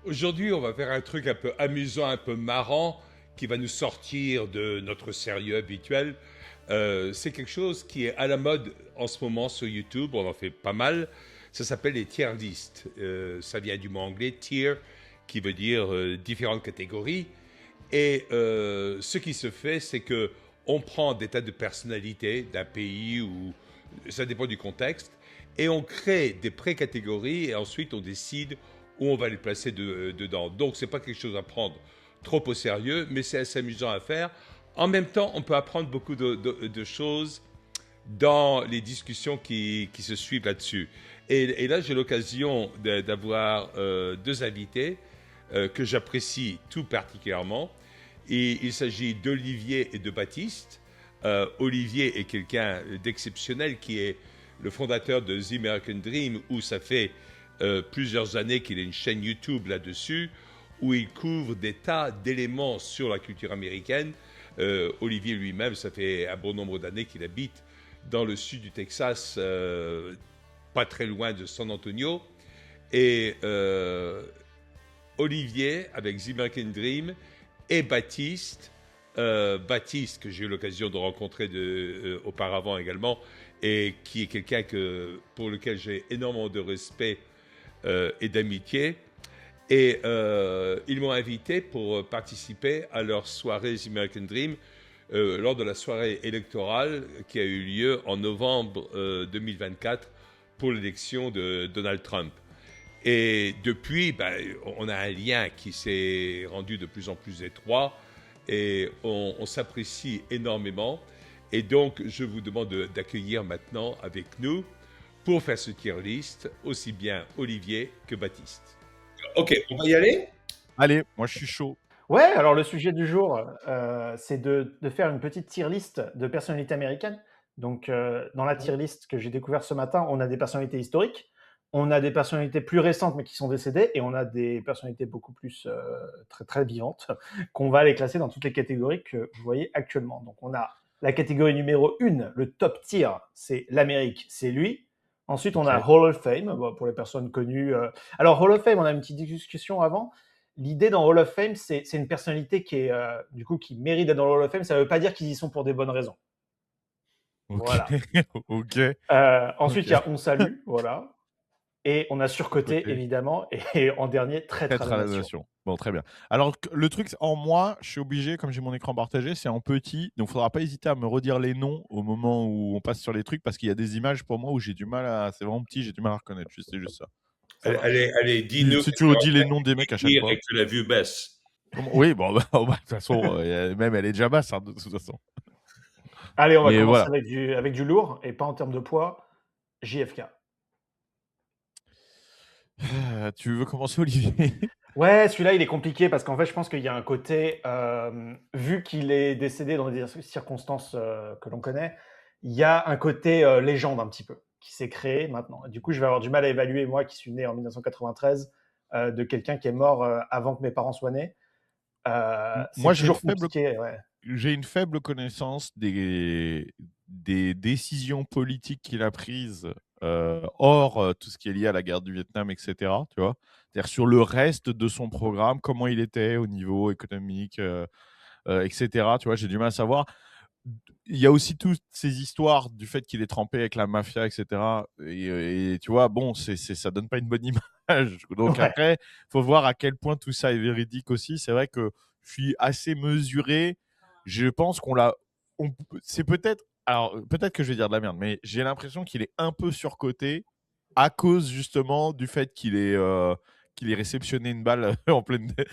Aujourd'hui, on va faire un truc un peu amusant, un peu marrant, qui va nous sortir de notre sérieux habituel. C'est quelque chose qui est à la mode en ce moment sur YouTube, on en fait pas mal. Ça s'appelle les tier lists. Ça vient du mot anglais tier, qui veut dire différentes catégories. Et ce qui se fait, c'est que on prend des tas de personnalités d'un pays ou ça dépend du contexte, et on crée des pré-catégories et ensuite on décide où on va les placer dedans. Donc c'est pas quelque chose à prendre trop au sérieux, mais c'est assez amusant à faire. En même temps, on peut apprendre beaucoup de choses dans les discussions qui se suivent là-dessus. Et là, j'ai l'occasion d'avoir deux invités que j'apprécie tout particulièrement. Et il s'agit d'Olivier et de Baptiste. Olivier est quelqu'un d'exceptionnel qui est le fondateur de The American Dream, où ça fait plusieurs années qu'il a une chaîne YouTube là-dessus, où il couvre des tas d'éléments sur la culture américaine. Olivier lui-même, ça fait un bon nombre d'années qu'il habite dans le sud du Texas, pas très loin de San Antonio. Et Olivier, avec The American Dream, et Baptiste, Baptiste que j'ai eu l'occasion de rencontrer auparavant également, et qui est quelqu'un pour lequel j'ai énormément de respect et d'amitié. Et ils m'ont invité pour participer à leur soirée The American Dream lors de la soirée électorale qui a eu lieu en novembre 2024 pour l'élection de Donald Trump. Et depuis, on a un lien qui s'est rendu de plus en plus étroit et on s'apprécie énormément. Et donc, je vous demande d'accueillir maintenant avec nous pour faire ce tier list aussi bien Olivier que Baptiste. Ok, on va y aller. Allez, moi je suis chaud. Ouais, alors le sujet du jour, c'est de faire une petite tier list de personnalités américaines. Donc, dans la tier list que j'ai découvert ce matin, on a des personnalités historiques, on a des personnalités plus récentes mais qui sont décédées, et on a des personnalités beaucoup plus très très vivantes qu'on va aller classer dans toutes les catégories que vous voyez actuellement. Donc, on a la catégorie numéro 1, le top tier, c'est l'Amérique, c'est lui. Ensuite, on a Hall of Fame, pour les personnes connues. Alors, Hall of Fame, on a une petite discussion avant. L'idée dans Hall of Fame, c'est une personnalité qui est du coup qui mérite d'être dans le Hall of Fame. Ça ne veut pas dire qu'ils y sont pour des bonnes raisons. Ok. Voilà. Ok. Ensuite, il y a On Salue, voilà. Et on a Surcoté, évidemment. Et en dernier, Traître à la Nation. Bon, très bien. Alors, le truc, en moi, je suis obligé, comme j'ai mon écran partagé, c'est en petit. Donc, il ne faudra pas hésiter à me redire les noms au moment où on passe sur les trucs, parce qu'il y a des images pour moi où j'ai du mal à. C'est vraiment petit, j'ai du mal à reconnaître. C'est juste ça. Allez, dis-nous. Si tu redis les noms des mecs à chaque fois. Et que la vue baisse. Oui, bon, de toute façon, même elle est déjà basse, hein, de toute façon. Allez, on va commencer avec du lourd, et pas en termes de poids. JFK. Tu veux commencer, Olivier? Ouais, celui-là, il est compliqué parce qu'en fait, je pense qu'il y a un côté, vu qu'il est décédé dans des circonstances que l'on connaît, il y a un côté légende un petit peu qui s'est créé maintenant. Du coup, je vais avoir du mal à évaluer, moi qui suis né en 1993, de quelqu'un qui est mort avant que mes parents soient nés. Moi, j'ai une faible connaissance des décisions politiques qu'il a prises hors tout ce qui est lié à la guerre du Vietnam, etc. Tu vois, c'est-à-dire sur le reste de son programme, comment il était au niveau économique, etc. Tu vois, j'ai du mal à savoir. Il y a aussi toutes ces histoires du fait qu'il est trempé avec la mafia, etc. Et tu vois, bon, ça donne pas une bonne image. Donc après, faut voir à quel point tout ça est véridique aussi. C'est vrai que je suis assez mesuré. Je pense c'est peut-être, alors peut-être que je vais dire de la merde, mais j'ai l'impression qu'il est un peu surcoté à cause justement du fait qu'il ait réceptionné une balle en pleine tête,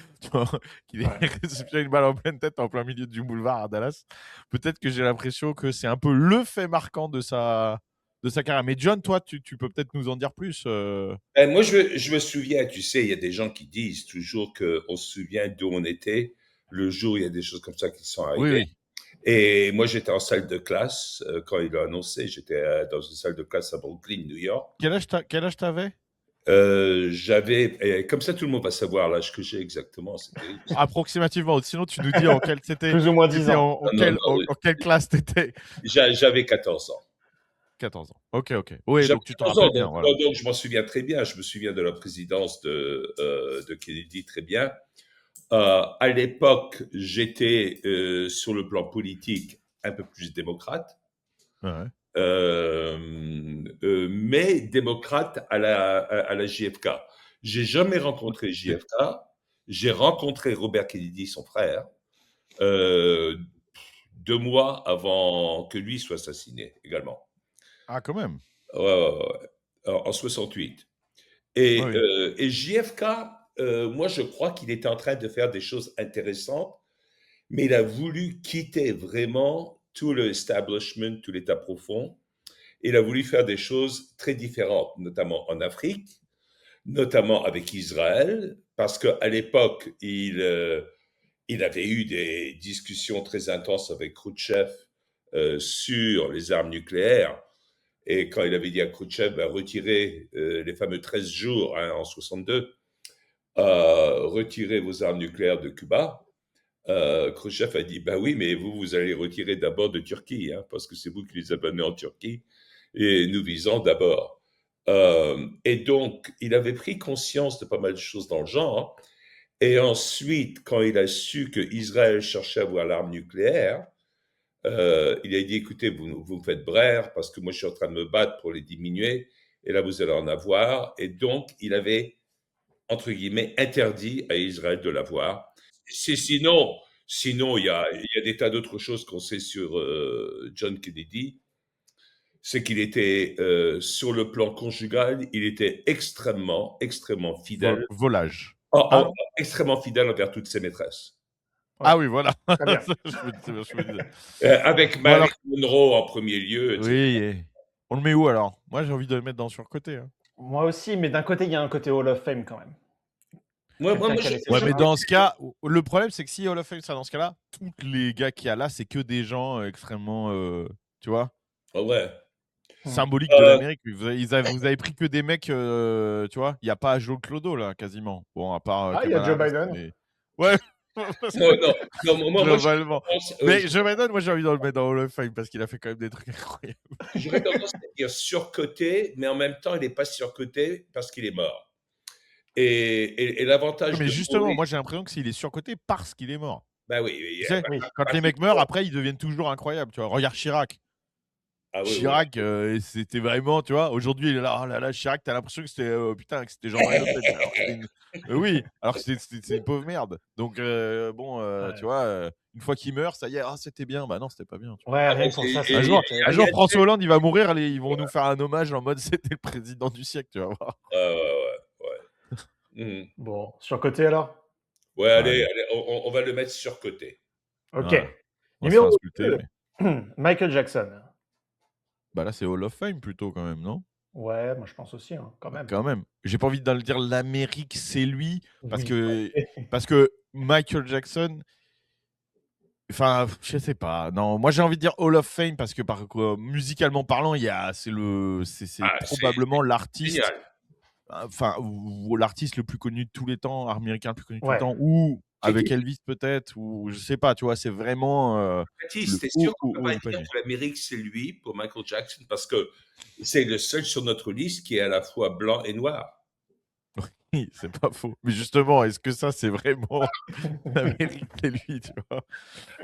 réceptionné une balle en pleine tête en plein milieu du boulevard à Dallas. Peut-être que j'ai l'impression que c'est un peu le fait marquant de sa carrière. Mais John, toi, tu peux peut-être nous en dire plus. Moi, je me souviens, tu sais, il y a des gens qui disent toujours qu'on se souvient d'où on était le jour où il y a des choses comme ça qui sont arrivées. Oui. Et moi, j'étais en salle de classe quand il a annoncé. J'étais dans une salle de classe à Brooklyn, New York. Quel âge t'avais? J'avais, comme ça, tout le monde va savoir l'âge que j'ai exactement. Approximativement. Sinon, tu nous dis en quelle c'était. Plus ou moins 10 ans. En quelle classe t'étais? J'avais 14 ans. 14 ans. Ok. Oui, J'avais donc tu te 14 ans, rappelles bien. Voilà. donc je m'en souviens très bien. Je me souviens de la présidence de Kennedy très bien. À l'époque, j'étais sur le plan politique un peu plus démocrate, Ouais. mais démocrate à la JFK. J'ai jamais rencontré JFK. J'ai rencontré Robert Kennedy, son frère, 2 mois avant que lui soit assassiné également. Ah, quand même. En 68. Et, Oui. et JFK, moi je crois qu'il était en train de faire des choses intéressantes, mais il a voulu quitter vraiment tout le establishment, tout l'État profond. Il a voulu faire des choses très différentes, notamment en Afrique, notamment avec Israël, parce qu'à l'époque, il avait eu des discussions très intenses avec Khrouchtchev sur les armes nucléaires. Et quand il avait dit à Khrouchtchev, retirez les fameux 13 jours en 62, retirez vos armes nucléaires de Cuba, Khrouchtchev a dit, oui, mais vous allez retirer d'abord de Turquie, parce que c'est vous qui les avez amenés en Turquie, et nous visons d'abord. Et donc, il avait pris conscience de pas mal de choses dans le genre. Et ensuite, quand il a su que Israël cherchait à avoir l'arme nucléaire, il a dit, écoutez, vous me faites braire parce que moi, je suis en train de me battre pour les diminuer, et là, vous allez en avoir. Et donc, il avait, entre guillemets, interdit à Israël de l'avoir. Sinon, il y a des tas d'autres choses qu'on sait sur John Kennedy. C'est qu'il était, sur le plan conjugal, il était extrêmement fidèle. Volage. Extrêmement fidèle envers toutes ses maîtresses. Ouais. Ah oui, voilà. Très bien. je me disais. Avec Bon, Marilyn alors, Monroe en premier lieu, etc. oui. On le met où alors? Moi, j'ai envie de le mettre dans surcoté. Hein. Moi aussi, mais d'un côté, il y a un côté Hall of Fame quand même. Moi, Quelqu'un qui a je- laissé Ouais, sa mais marque. dans ce cas, le problème, c'est que si Hall of Fame, ça dans ce cas-là, tous les gars qu'il y a là, c'est que des gens extrêmement, tu vois, ouais. symboliques de l'Amérique. Vous avez pris que des mecs, tu vois, il n'y a pas Joe Clodo là, quasiment. Bon, à part Ah, il y a Kamala Joe Harris, Biden. mais... Ouais, Non, moi, globalement. Mais Joe Biden, moi, j'ai envie de le mettre dans Hall of Fame parce qu'il a fait quand même des trucs incroyables. j'aurais tendance à dire surcoté, mais en même temps, il n'est pas surcoté parce qu'il est mort. Et l'avantage Mais de justement, mourir, moi, j'ai l'impression que s'il est surcoté parce qu'il est mort. oui, Tu sais, Oui. quand les mecs meurent, après, ils deviennent toujours incroyables. Tu vois, regarde Chirac. Ah oui, Chirac, c'était vraiment, tu vois, aujourd'hui, il est là, oh là là, Chirac, t'as l'impression que c'était, putain, que c'était Jean-Marie Le Pen. Alors que c'était une... oui, alors que c'est une pauvre merde. Donc, Ouais. tu vois, une fois qu'il meurt, ça y est, ah, c'était bien. Bah non, c'était pas bien. Tu vois. Ouais, rien que pour ça, et- Un ça jour, mérite. un jour François Hollande, il va mourir, ils vont nous faire un hommage en mode c'était le président du siècle, tu vas voir. ouais. Mhm. Bon, surcoté alors? Ouais, Allez. allez, on va le mettre surcoté. Ok. Voilà. On va se faire Numéro insulter, 2, mais Michael Jackson. bah là, c'est Hall of Fame plutôt, quand même, non? Ouais, moi je pense aussi, quand Bah, même. quand même. J'ai pas envie de le dire, l'Amérique, c'est lui, parce Oui. que Michael Jackson, enfin, je sais pas. Non, moi j'ai envie de dire Hall of Fame parce que musicalement parlant, c'est probablement l'artiste, Génial. enfin, ou l'artiste le plus connu de tous les temps, américain le plus connu de tous les Ouais. temps, ou avec Elvis peut-être, ou je sais pas. Tu vois, c'est vraiment le Baptiste, c'est sûr qu'on haut ne peut pas du dire panier. que l'Amérique, c'est lui pour Michael Jackson parce que c'est le seul sur notre liste qui est à la fois blanc et noir. Oui, c'est pas faux. Mais justement, est-ce que ça, c'est vraiment l'Amérique, c'est lui, tu vois?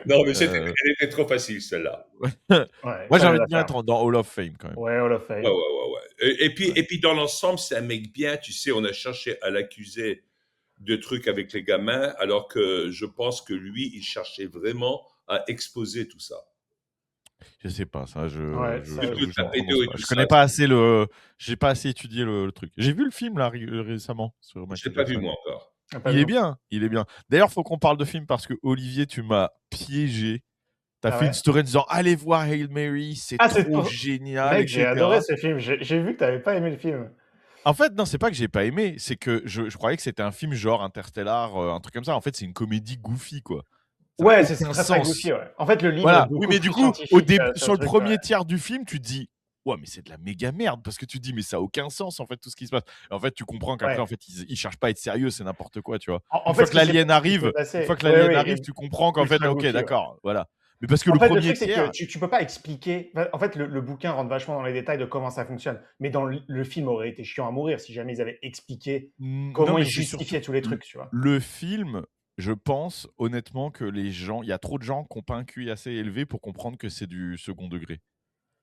Non, mais elle était trop facile, celle-là. Ouais, Moi, j'ai fallait envie de la bien faire. être dans Hall of Fame quand même. Ouais, Hall of Ouais, Fame. ouais. Et puis, dans l'ensemble, c'est un mec bien. Tu sais, on a cherché à l'accuser de trucs avec les gamins, alors que je pense que lui, il cherchait vraiment à exposer tout ça. Je sais pas, ça, Ouais, ça, j'avoue, Toute je la me pédo prononce et pas. tout Je ça. connais pas assez j'ai pas assez étudié le truc. J'ai vu le film là récemment sur Je l'ai Michael pas vu, Jackson. moi, encore. Ah, pas Il vu est non plus. bien, il est bien. D'ailleurs, faut qu'on parle de film parce que Olivier, tu m'as piégé. T'as Ah fait une ouais? story en disant allez voir Hail Mary, c'est Ah, c'est trop trop. génial, Mec, j'ai etc. adoré ce film. J'ai vu que t'avais pas aimé le film. En fait, non, c'est pas que j'ai pas aimé, c'est que je croyais que c'était un film genre Interstellar, un truc comme ça. En fait, c'est une comédie goofy, quoi. Ça n'a Ouais, c'est aucun très très sens. goofy, ouais. En fait, le livre est Voilà. Oui, beaucoup mais du plus coup, scientifique sur sur le le truc. premier tiers du film, tu te dis, ouais, mais c'est de la méga merde parce que tu te dis, mais ça a aucun sens en fait tout ce qui se passe. Et en fait, tu comprends qu'après, Ouais. en fait, ils cherchent pas à être sérieux, c'est n'importe quoi, tu vois. En Une fait, fois que l'alien ce qui s'est arrive, passé. tu oui, comprends qu'en fait, ultra ok, goofy, ouais. d'accord, voilà. Mais parce que En le fait, le premier truc, c'est que tiers, tu peux pas expliquer. En fait, le bouquin rentre vachement dans les détails de comment ça fonctionne. Mais dans le film aurait été chiant à mourir si jamais ils avaient expliqué non, comment mais ils c'est surtout justifiaient tous les trucs, tu vois. le film. Je pense honnêtement que les gens, il y a trop de gens qui n'ont pas un QI assez élevé pour comprendre que c'est du second degré.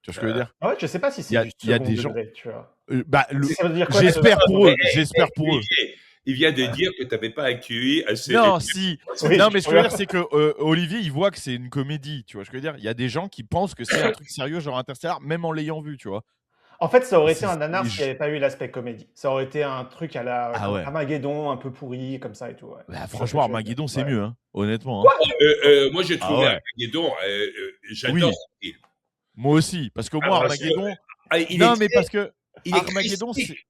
Tu vois ce que je veux dire? Ah ouais, je sais pas si Il c'est y a, du il y a second des gens. degré, tu vois. Bah, Ça veut dire quoi, j'espère second pour eux. degré? J'espère pour eux. Olivier, il vient de dire que tu n'avais pas un QI assez Non, élevé. si. Oui, Non, mais ce que je veux voilà. dire, c'est que Olivier, il voit que c'est une comédie. Tu vois ce que je veux dire? Il y a des gens qui pensent que c'est un truc sérieux, genre Interstellar, même en l'ayant vu, tu vois. En fait, ça aurait été C'est- un nanar et s'il n'y je- avait pas eu l'aspect comédie. Ça aurait été un truc à la Ah comme ouais. Armageddon, un peu pourri, comme ça et tout. Ouais. Bah, Je vois ce que franchement, tu veux dire. Armageddon, c'est Ouais. mieux, hein, honnêtement. Hein. Moi, j'ai Ah trouvé ouais. Armageddon, j'adore Oui, ce film. moi aussi. Parce que moi, Parce que, Armageddon. il Non, est mais parce que il est Armageddon, c'est. christique.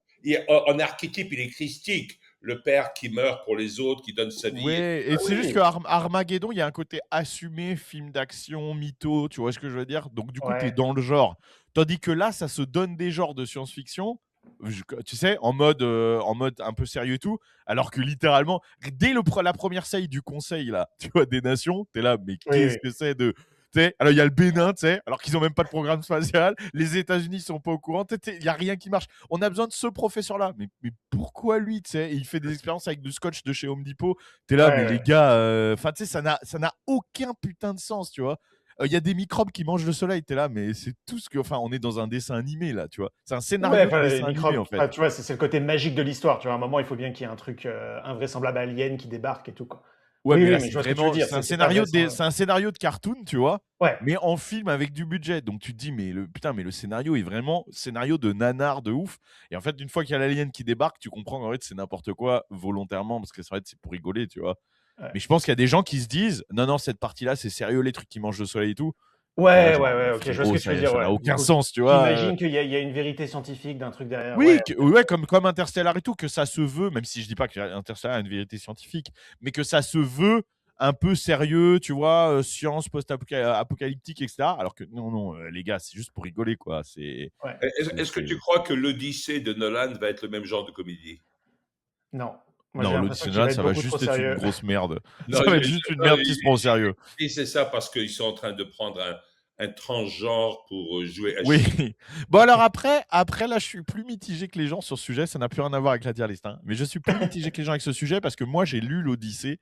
En archétype, il est christique. Le père qui meurt pour les autres, qui donne sa vie. Ouais, et Ah c'est juste oui. que Armageddon, il y a un côté assumé, film d'action, mytho, tu vois ce que je veux dire? Donc, du coup, tu es Ouais. dans le genre. Tandis que là, ça se donne des genres de science-fiction, tu sais, en mode un peu sérieux et tout, alors que littéralement, dès la première scène du Conseil, là, tu vois, des nations, tu es là, mais Oui, qu'est-ce oui. que c'est de. Tu sais, alors, il y a le Bénin, tu sais, alors qu'ils n'ont même pas de programme spatial, les États-Unis sont pas au courant, il n'y a rien qui marche. On a besoin de ce professeur-là. Mais pourquoi lui, tu sais? Il fait des expériences avec du scotch de chez Home Depot. T'es là, Ouais, mais ouais. les gars, enfin, tu sais, ça n'a aucun putain de sens, tu vois. Il y a des microbes qui mangent le soleil, t'es là, mais c'est tout ce que. Enfin, on est dans un dessin animé, là, tu vois. C'est un Ouais, scénario de enfin, les dessin animé, microbes, en fait. enfin, tu vois, c'est le côté magique de l'histoire. Tu vois, à un moment, il faut bien qu'il y ait un truc invraisemblable alien qui débarque et tout, quoi. Ouais, Oui, mais oui, là, mais je c'est vois ce que tu veux vraiment. dire. C'est pas vraisemblable. C'est un scénario de cartoon, tu vois. Ouais. Mais en film avec du budget. Donc tu te dis, mais le scénario est vraiment scénario de nanar de ouf. Et en fait, une fois qu'il y a l'alien qui débarque, tu comprends qu'en fait, c'est n'importe quoi volontairement, parce que c'est vrai que c'est pour rigoler, tu vois. Ouais. Mais je pense qu'il y a des gens qui se disent, non, non, cette partie-là, c'est sérieux, les trucs qui mangent le soleil et tout. T'es là, Ouais, genre, ouais, mais ouais, ok, je vois ce frérot, que tu veux dire, ça n'a ouais. Du aucun coup, sens, tu tu vois. imagines qu'il y a une vérité scientifique d'un truc derrière. Oui, Ouais, ouais, comme Interstellar et tout, que ça se veut, même si je dis pas que Interstellar a une vérité scientifique, mais que ça se veut un peu sérieux, tu vois, science post-apocalyptique, etc. Alors que non, non, les gars, c'est juste pour rigoler, quoi. ouais. Est-ce que tu crois que l'Odyssée de Nolan va être le même genre de comédie? Non. Moi, j'ai Non, l'impression qu'il l'auditionnel, va être ça va beaucoup trop juste être une sérieux. grosse merde. Non, Ça va être juste une merde qui se prend au sérieux. c'est ça parce qu'ils sont en train de prendre un transgenre pour jouer à Oui. Bon, alors après, là, je suis plus mitigé que les gens sur ce sujet. Ça n'a plus rien à voir avec la tier list, hein. Mais je suis plus mitigé que les gens avec ce sujet parce que moi, j'ai lu l'Odyssée.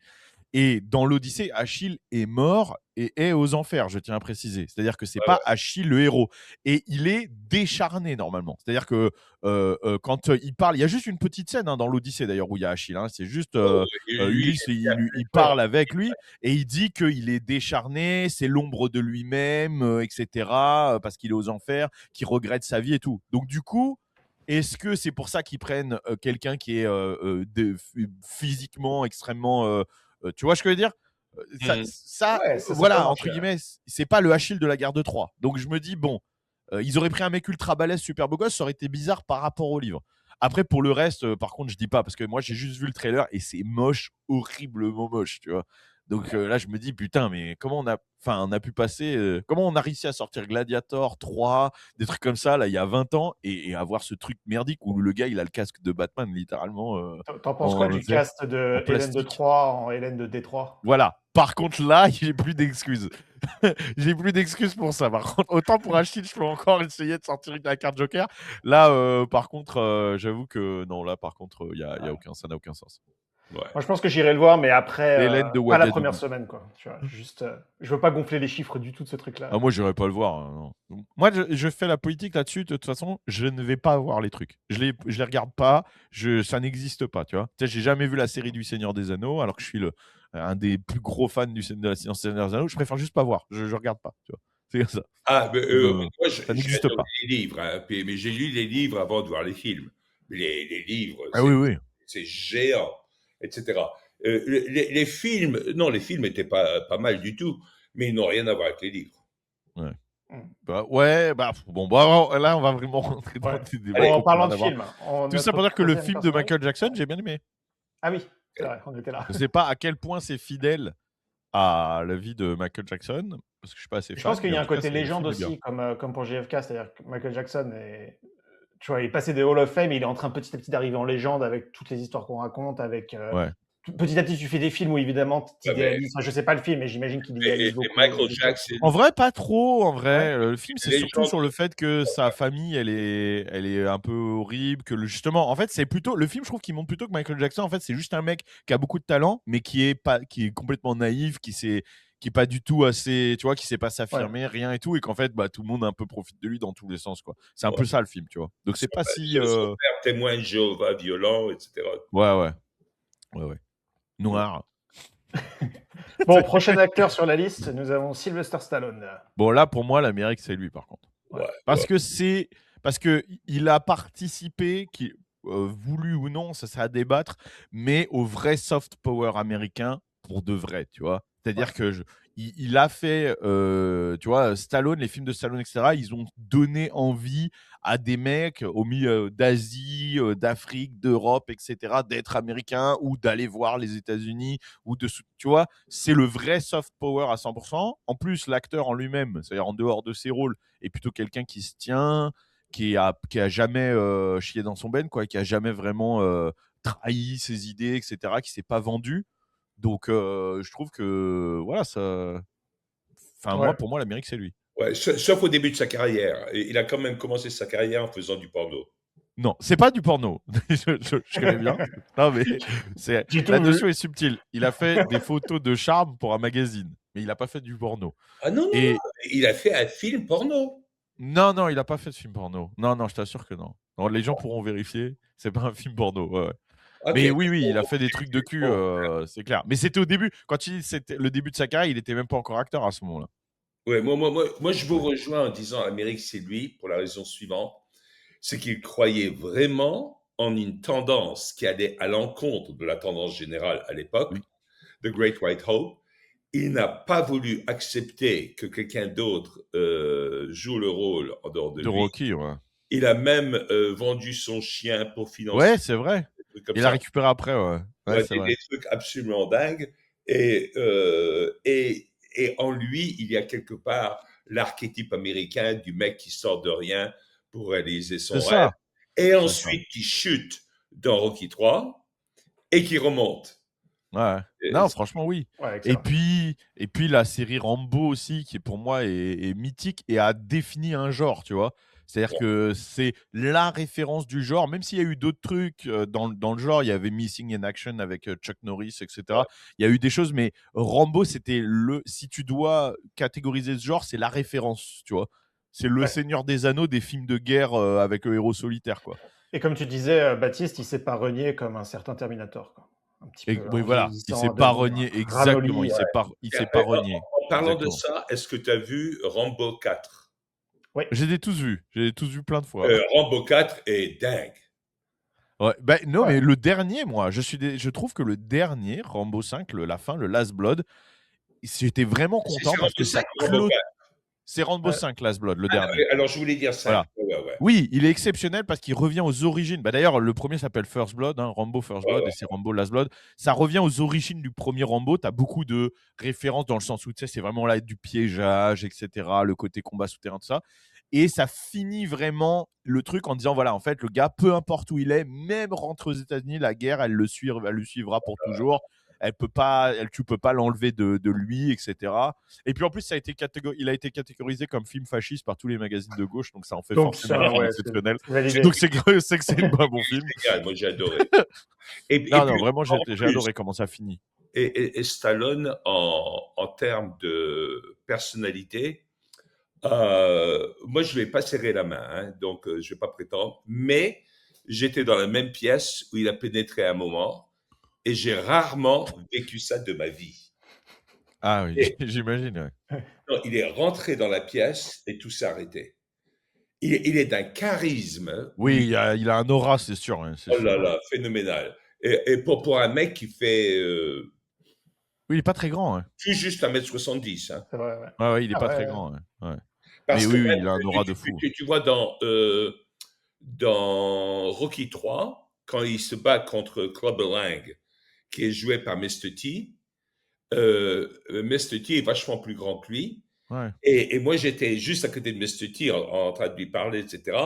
Et dans l'Odyssée, Achille est mort et est aux enfers, je tiens à préciser. C'est-à-dire que c'est Ouais, pas Achille le héros. Et il est décharné normalement. C'est-à-dire que quand il parle, il y a juste une petite scène dans l'Odyssée d'ailleurs où il y a Achille. Hein. C'est juste et lui, Ulysse, il parle avec lui et il dit qu'il est décharné, c'est l'ombre de lui-même, etc. Parce qu'il est aux enfers, qu'il regrette sa vie et tout. Donc du coup, est-ce que c'est pour ça qu'ils prennent quelqu'un qui est physiquement extrêmement tu vois ce que je veux dire? Ouais, ça peut Voilà, entre marcher. guillemets, c'est pas le Achille de la guerre de Troie. Donc je me dis, bon, ils auraient pris un mec ultra balèze, super beau gosse, ça aurait été bizarre par rapport au livre. Après, pour le reste, par contre, je dis pas, parce que moi, j'ai juste vu le trailer et c'est moche, horriblement moche, tu vois. Donc là, je me dis, putain, mais comment on a pu passer, comment on a réussi à sortir Gladiator 3, des trucs comme ça, là, il y a 20 ans, et avoir ce truc merdique où le gars, il a le casque de Batman, littéralement, T'en penses quoi du cast en de Hélène de plastique. Troyes en Hélène de Détroit? Voilà. Par contre, là, j'ai plus d'excuses. J'ai plus d'excuses pour ça. Par contre, autant pour Achille, je peux encore essayer de sortir la carte Joker. Là, par contre, j'avoue que non, là, par contre, ça n'a aucun sens. Ouais. Moi, je pense que j'irai le voir, mais après, Hélène de pas la Ouagadougou. première semaine, quoi. Tu vois, juste, je veux pas gonfler les chiffres du tout de ce truc-là. Ah, moi, j'irai pas le voir. Hein, non. Moi, je fais la politique là-dessus. De toute façon, je ne vais pas voir les trucs. Je les regarde pas. Ça n'existe pas, tu vois. Tu sais, j'ai jamais vu la série du Seigneur des Anneaux, alors que je suis un des plus gros fans de la série Seigneur des Anneaux. Je préfère juste pas voir. Je regarde pas, tu vois. C'est comme ça. Ah, mais, moi, Ça n'existe pas. les livres, hein, mais j'ai lu les livres avant de voir les films. Les livres, Ah oui, oui. c'est géant, etc. Les films, non, les films étaient pas mal du tout, mais ils n'ont rien à voir avec les livres. Ouais. Mm. Bon, là, on va vraiment rentrer dans des débats. Bon, en parlant qui de n'ont rien à film, voir. Tout ça pour dire que le film de personnage. Michael Jackson, j'ai bien aimé. Ah oui, c'est vrai, on était là. Je sais pas à quel point c'est fidèle à la vie de Michael Jackson, parce que je suis pas assez fan. Je pense qu'il y a mais un en tout cas, côté légende aussi, comme pour JFK, c'est-à-dire que Michael Jackson tu vois, il est passé des Hall of Fame, il est en train petit à petit d'arriver en légende avec toutes les histoires qu'on raconte, avec Ouais. petit à petit, tu fais des films où évidemment, tu Ouais, mais- idéalises. Enfin, je sais pas le film, mais j'imagine qu'il idéalise et beaucoup. Michael Jackson, En vrai, pas trop. En vrai, Ouais. le film, c'est Les surtout gens- sur le fait que sa famille, elle est un peu horrible. Justement, en fait, c'est plutôt le film. Je trouve qu'il montre plutôt que Michael Jackson, en fait, c'est juste un mec qui a beaucoup de talent, mais qui est complètement naïf, qui est pas du tout assez, tu vois, qui sait pas s'affirmer, rien et tout, et qu'en fait, bah, tout le monde un peu profite de lui dans tous les sens, quoi. C'est un peu ça le film, tu vois. Donc c'est pas si, son père témoin de Jéhovah violent, etc. ouais, ouais. Noir. Bon, prochain acteur sur la liste, nous avons Sylvester Stallone. Bon, là, pour moi, l'Amérique, c'est lui, par contre. Ouais, Parce ouais. que il a participé, voulu ou non, ça c'est à débattre, mais au vrai soft power américain pour de vrai, tu vois. C'est-à-dire que il a fait, tu vois, Stallone, les films de Stallone, etc. Ils ont donné envie à des mecs au milieu d'Asie, d'Afrique, d'Europe, etc., d'être américains ou d'aller voir les États-Unis tu vois, c'est le vrai soft power à 100%. En plus, l'acteur en lui-même, c'est-à-dire en dehors de ses rôles, est plutôt quelqu'un qui se tient, qui a jamais chié dans son ben, quoi, qui a jamais vraiment trahi ses idées, etc., qui s'est pas vendu. Donc, je trouve que voilà, ça. Enfin, Ouais. pour moi, l'Amérique, c'est lui. Ouais, sauf au début de sa carrière. Il a quand même commencé sa carrière en faisant du porno. Non, c'est pas du porno. Je connais bien. Non, mais J'ai tout la vu. notion est subtile. Il a fait des photos de charme pour un magazine, mais il n'a pas fait du porno. Ah non, non, non, Et il a fait un film porno. non, il n'a pas fait de film porno. Non, je t'assure que non. Non, les gens pourront vérifier. C'est pas un film porno. Ouais. Ok. Mais oui, il a fait des trucs de cul, Bon. c'est clair. Mais c'était au début. Quand c'était le début de sa carrière, il était même pas encore acteur à ce moment-là. Ouais, moi, je vous rejoins en disant Amérique, c'est lui, pour la raison suivante. C'est qu'il croyait vraiment en une tendance qui allait à l'encontre de la tendance générale à l'époque, Oui. The Great White Hope. Il n'a pas voulu accepter que quelqu'un d'autre joue le rôle en dehors de De lui. Rocky, ouais. Il a même vendu son chien pour financer Ouais, c'est vrai. des trucs comme Il l'a ça. récupéré après, ouais. Ouais, Ouais, c'est vrai. des trucs absolument dingues. Et en lui, il y a quelque part l'archétype américain du mec qui sort de rien pour réaliser C'est son rêve. ça. Et C'est ça. ensuite, qui chute dans Rocky 3 et qui remonte. Ouais. Et Non, franchement, oui. Ouais, Et excellent. puis la série Rambo aussi, qui pour moi est mythique et a défini un genre, tu vois. C'est-à-dire que c'est la référence du genre, même s'il y a eu d'autres trucs dans le genre, il y avait Missing in Action avec Chuck Norris, etc. Il y a eu des choses, mais Rambo, c'était si tu dois catégoriser ce genre, c'est la référence, tu vois. C'est le Ouais. Seigneur des Anneaux des films de guerre avec le héros solitaire, quoi. Et comme tu disais, Baptiste, il s'est pas renié comme un certain Terminator, quoi. Un petit Et, peu oui, en voilà, il s'est vieillissant, pas devenu renié, exactement, ramolli. il s'est pas renié, En parlant de exactement. ça, est-ce que tu as vu Rambo 4? Oui. Je les ai tous vus plein de fois. Rambo 4 est dingue. Ouais, bah, non, Ouais. mais le dernier, moi, je trouve que le dernier, Rambo 5, la fin, le Last Blood, j'étais vraiment content C'est parce Rambo que ça 5 ou Rambo clôt. 4? C'est Rambo 5, Last Blood, le dernier. Alors, je voulais dire 5. Voilà. Ouais. Oui, il est exceptionnel parce qu'il revient aux origines. Bah, d'ailleurs, le premier s'appelle First Blood, hein, Rambo First Blood, et c'est Rambo Last Blood. Ça revient aux origines du premier Rambo. Tu as beaucoup de références dans le sens où tu sais, c'est vraiment là du piégeage, etc., le côté combat souterrain, tout ça. Et ça finit vraiment le truc en disant voilà, en fait, le gars, peu importe où il est, même rentre aux États-Unis, la guerre, elle le suivra pour toujours. Tu peux pas l'enlever de lui, etc. Et puis en plus, il a été catégorisé comme film fasciste par tous les magazines de gauche, donc ça en fait Donc forcément ça, un film ouais, exceptionnel. c'est validé. Donc c'est que c'est un bon film. Génial, moi j'ai adoré. Et Non, puis, vraiment, en j'ai plus, adoré comment ça finit. et Stallone, en termes de personnalité, moi je ne vais pas serrer la main, hein, donc je ne vais pas prétendre, mais j'étais dans la même pièce où il a pénétré à un moment et j'ai rarement vécu ça de ma vie. Ah oui, Et, j'imagine. Ouais. non, il est rentré dans la pièce et tout s'est arrêté. Il est d'un charisme, Oui, il a un aura, c'est sûr. Hein, c'est oh là sûr. là, phénoménal. Et pour un mec qui fait Oui, il est pas très grand. Hein. tout juste 1,70 m, hein. C'est vrai, ouais. Ouais, il est Ah pas ouais, très ouais. grand. Ouais. Mais Parce que oui, même, il a un aura de fou. tu vois dans Rocky 3, quand il se bat contre Clubber Lang, qui est joué par Mr. T, Mr. T est vachement plus grand que lui. Ouais. Et moi, j'étais juste à côté de Mr. T en train de lui parler, etc.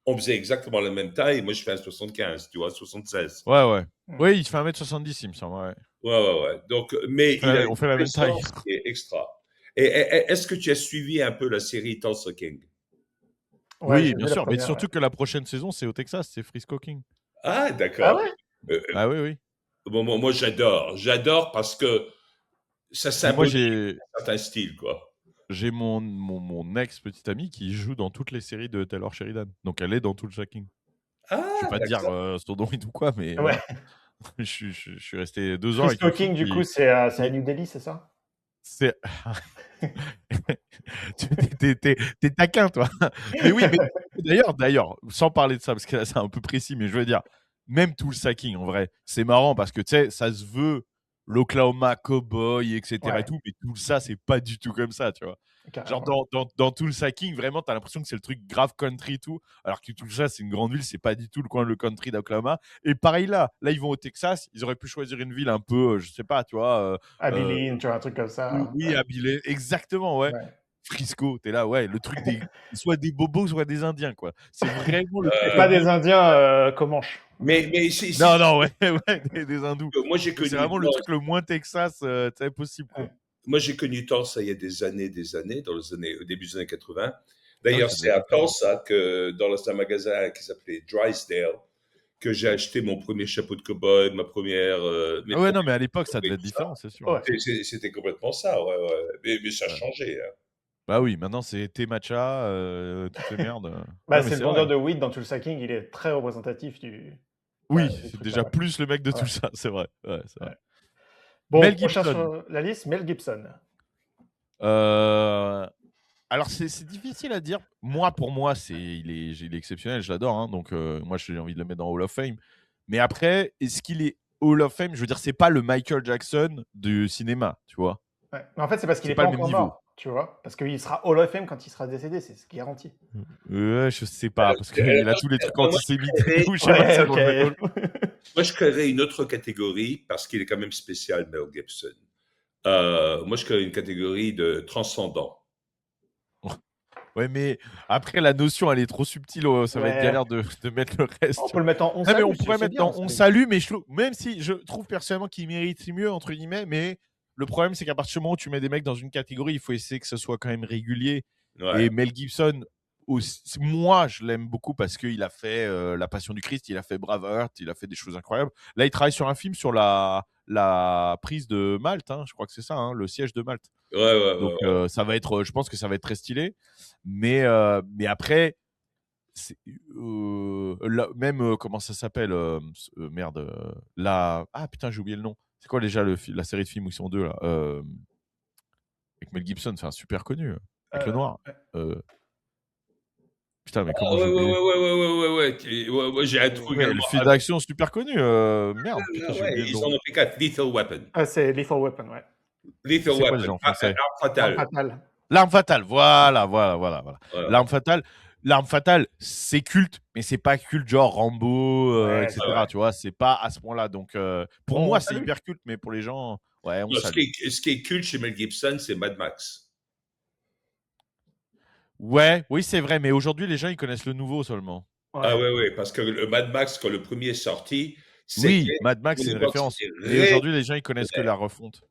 on faisait exactement la même taille. Moi, je fais un 75, tu vois, 76. Ouais. Mm. Oui, il fait 1m70, il me semble. Ouais. Ouais. Donc, mais il a une On fait la même taille. présence qui est extra. Et est-ce que tu as suivi un peu la série Tulsa King? Ouais, Oui, j'ai bien vu la sûr. Mais première. surtout que la prochaine saison, c'est au Texas, c'est Frisco King. Ah, Ah d'accord. ouais? Ah oui. Bon, moi, j'adore. J'adore parce que ça Mais moi, symbolise un certain style, quoi. j'ai mon ex-petite amie qui joue dans toutes les séries de Taylor Sheridan. Donc, elle est dans tout le Shacking. Je Ah, vais pas te dire d'accord. son nom et tout quoi, mais Ouais. voilà. Je suis resté 2 ans avec Frisco une fille King, du coup, qui c'est à qui New Delhi, c'est ça? c'est tu es taquin, toi. Mais oui, mais d'ailleurs, sans parler de ça, parce que là, c'est un peu précis, mais je veux dire, même tout le sacking, en vrai, c'est marrant parce que, tu sais, ça se veut l'Oklahoma cowboy, et cetera et Ouais, tout, mais tout ça, c'est pas du tout comme ça, tu vois? Genre carrément. dans tout le sacking, vraiment, tu as l'impression que c'est le truc grave country et tout, alors que tout ça, c'est une grande ville, c'est pas du tout le country d'Oklahoma. Et pareil là, ils vont au Texas, ils auraient pu choisir une ville un peu, je sais pas, tu vois, Abilene, tu vois, un truc comme ça. oui, Abilene, exactement, ouais. Ouais. Frisco, tu es là, ouais, le truc des soit des bobos, soit des Indiens, quoi. C'est vraiment le Et truc le pas moins des Indiens Comanches. Mais si, non, non, ouais, ouais, des hindous. moi, j'ai Mais c'est connu vraiment le truc le moins Texas, tu sais, possible, quoi. Ouais. Moi, j'ai connu Tulsa il y a des années, au début des années 80. Ah oui, D'ailleurs, ça doit c'est être à différent. Tulsa que, dans un magasin qui s'appelait Drysdale, que j'ai acheté mon premier chapeau de cow-boy, mes Ah ouais, premiers non, mais à l'époque, ça et devait être tout ça. différent, c'est sûr, hein. Ouais. C'était complètement ça, ouais. Mais ça a Ouais. changé, hein. Bah oui, maintenant, c'est thé matcha, toutes ces merdes, Bah, Non, mais c'est le c'est vrai. vendeur de weed dans Tulsa King, il est très représentatif Oui, du c'est truc là-bas, déjà quoi. plus le mec de tout Ouais, ça, c'est vrai. Ouais, c'est vrai. ouais. Bon, Mel prochain Gibson. sur la liste, Mel Gibson. Heu Alors c'est difficile à dire. Moi, pour moi, il est exceptionnel, je l'adore, hein, donc moi j'ai envie de le mettre dans Hall of Fame. Mais après, est-ce qu'il est Hall of Fame? Je veux dire, c'est pas le Michael Jackson du cinéma, tu vois? Ouais. Mais en fait, c'est parce qu'il C'est n'est pas pas le même encore niveau. mort, tu vois. Parce qu'il sera Hall of Fame quand il sera décédé, c'est ce qui est garanti. Ouais, je sais pas, parce qu'il a tous les trucs Moi, antisémites et tout, je sais pas si Ouais, ça ok. dans le même hall. moi, je créerais une autre catégorie parce qu'il est quand même spécial, Mel Gibson. Moi, je créerais une catégorie de transcendant. Ouais, mais après la notion, elle est trop subtile, ça va être Ouais. galère de mettre le On reste. peut le mettre en on Non, mais salue, on pourrait c'est mettre bien, on dans On salue. salue, mais même si je trouve personnellement qu'il mérite mieux, entre guillemets, mais le problème, c'est qu'à partir du moment où tu mets des mecs dans une catégorie, il faut essayer que ce soit quand même régulier. Ouais. Et Mel Gibson, moi, je l'aime beaucoup parce qu'il a fait La Passion du Christ, il a fait Braveheart, il a fait des choses incroyables. Là, il travaille sur un film sur la prise de Malte, hein, je crois que c'est ça, hein, le siège de Malte. Donc, Ouais. ça va être, je pense que ça va être très stylé. Mais après, même comment ça s'appelle merde ah putain j'ai oublié le nom, c'est quoi déjà la série de films où ils sont deux là, avec Mel Gibson, enfin super connu, avec le noir, Ouais. euh, putain mais Ah, comment j'ai oublié, ouais. J'ai un trou ouais le également. film d'action super connu, merde putain j'ai Ouais, oublié le ils en nom, ont fait 4. Lethal Weapon. Ah, c'est Lethal Weapon, ouais. Lethal c'est quoi déjà Weapon. en français? Arme L'arme fatale. fatale. L'arme fatale, voilà. Voilà. L'arme fatale, c'est culte, mais c'est pas culte genre Rambo, Ouais, c'est Ouais. etc. vrai. Tu vois, c'est pas à ce point-là. Donc, pour On moi, c'est salue. hyper culte, mais pour les gens, ouais, on Non, salue. ce qui est culte chez Mel Gibson, c'est Mad Max. Ouais, oui, c'est vrai, mais aujourd'hui, les gens, ils connaissent le nouveau seulement. Ah Ouais. ouais, parce que le Mad Max, quand le premier est sorti, Oui, c'était, Mad Max, pour c'est une l'époque, référence. c'était Mais aujourd'hui, les gens, ils connaissent que révolutionnaire. la refonte.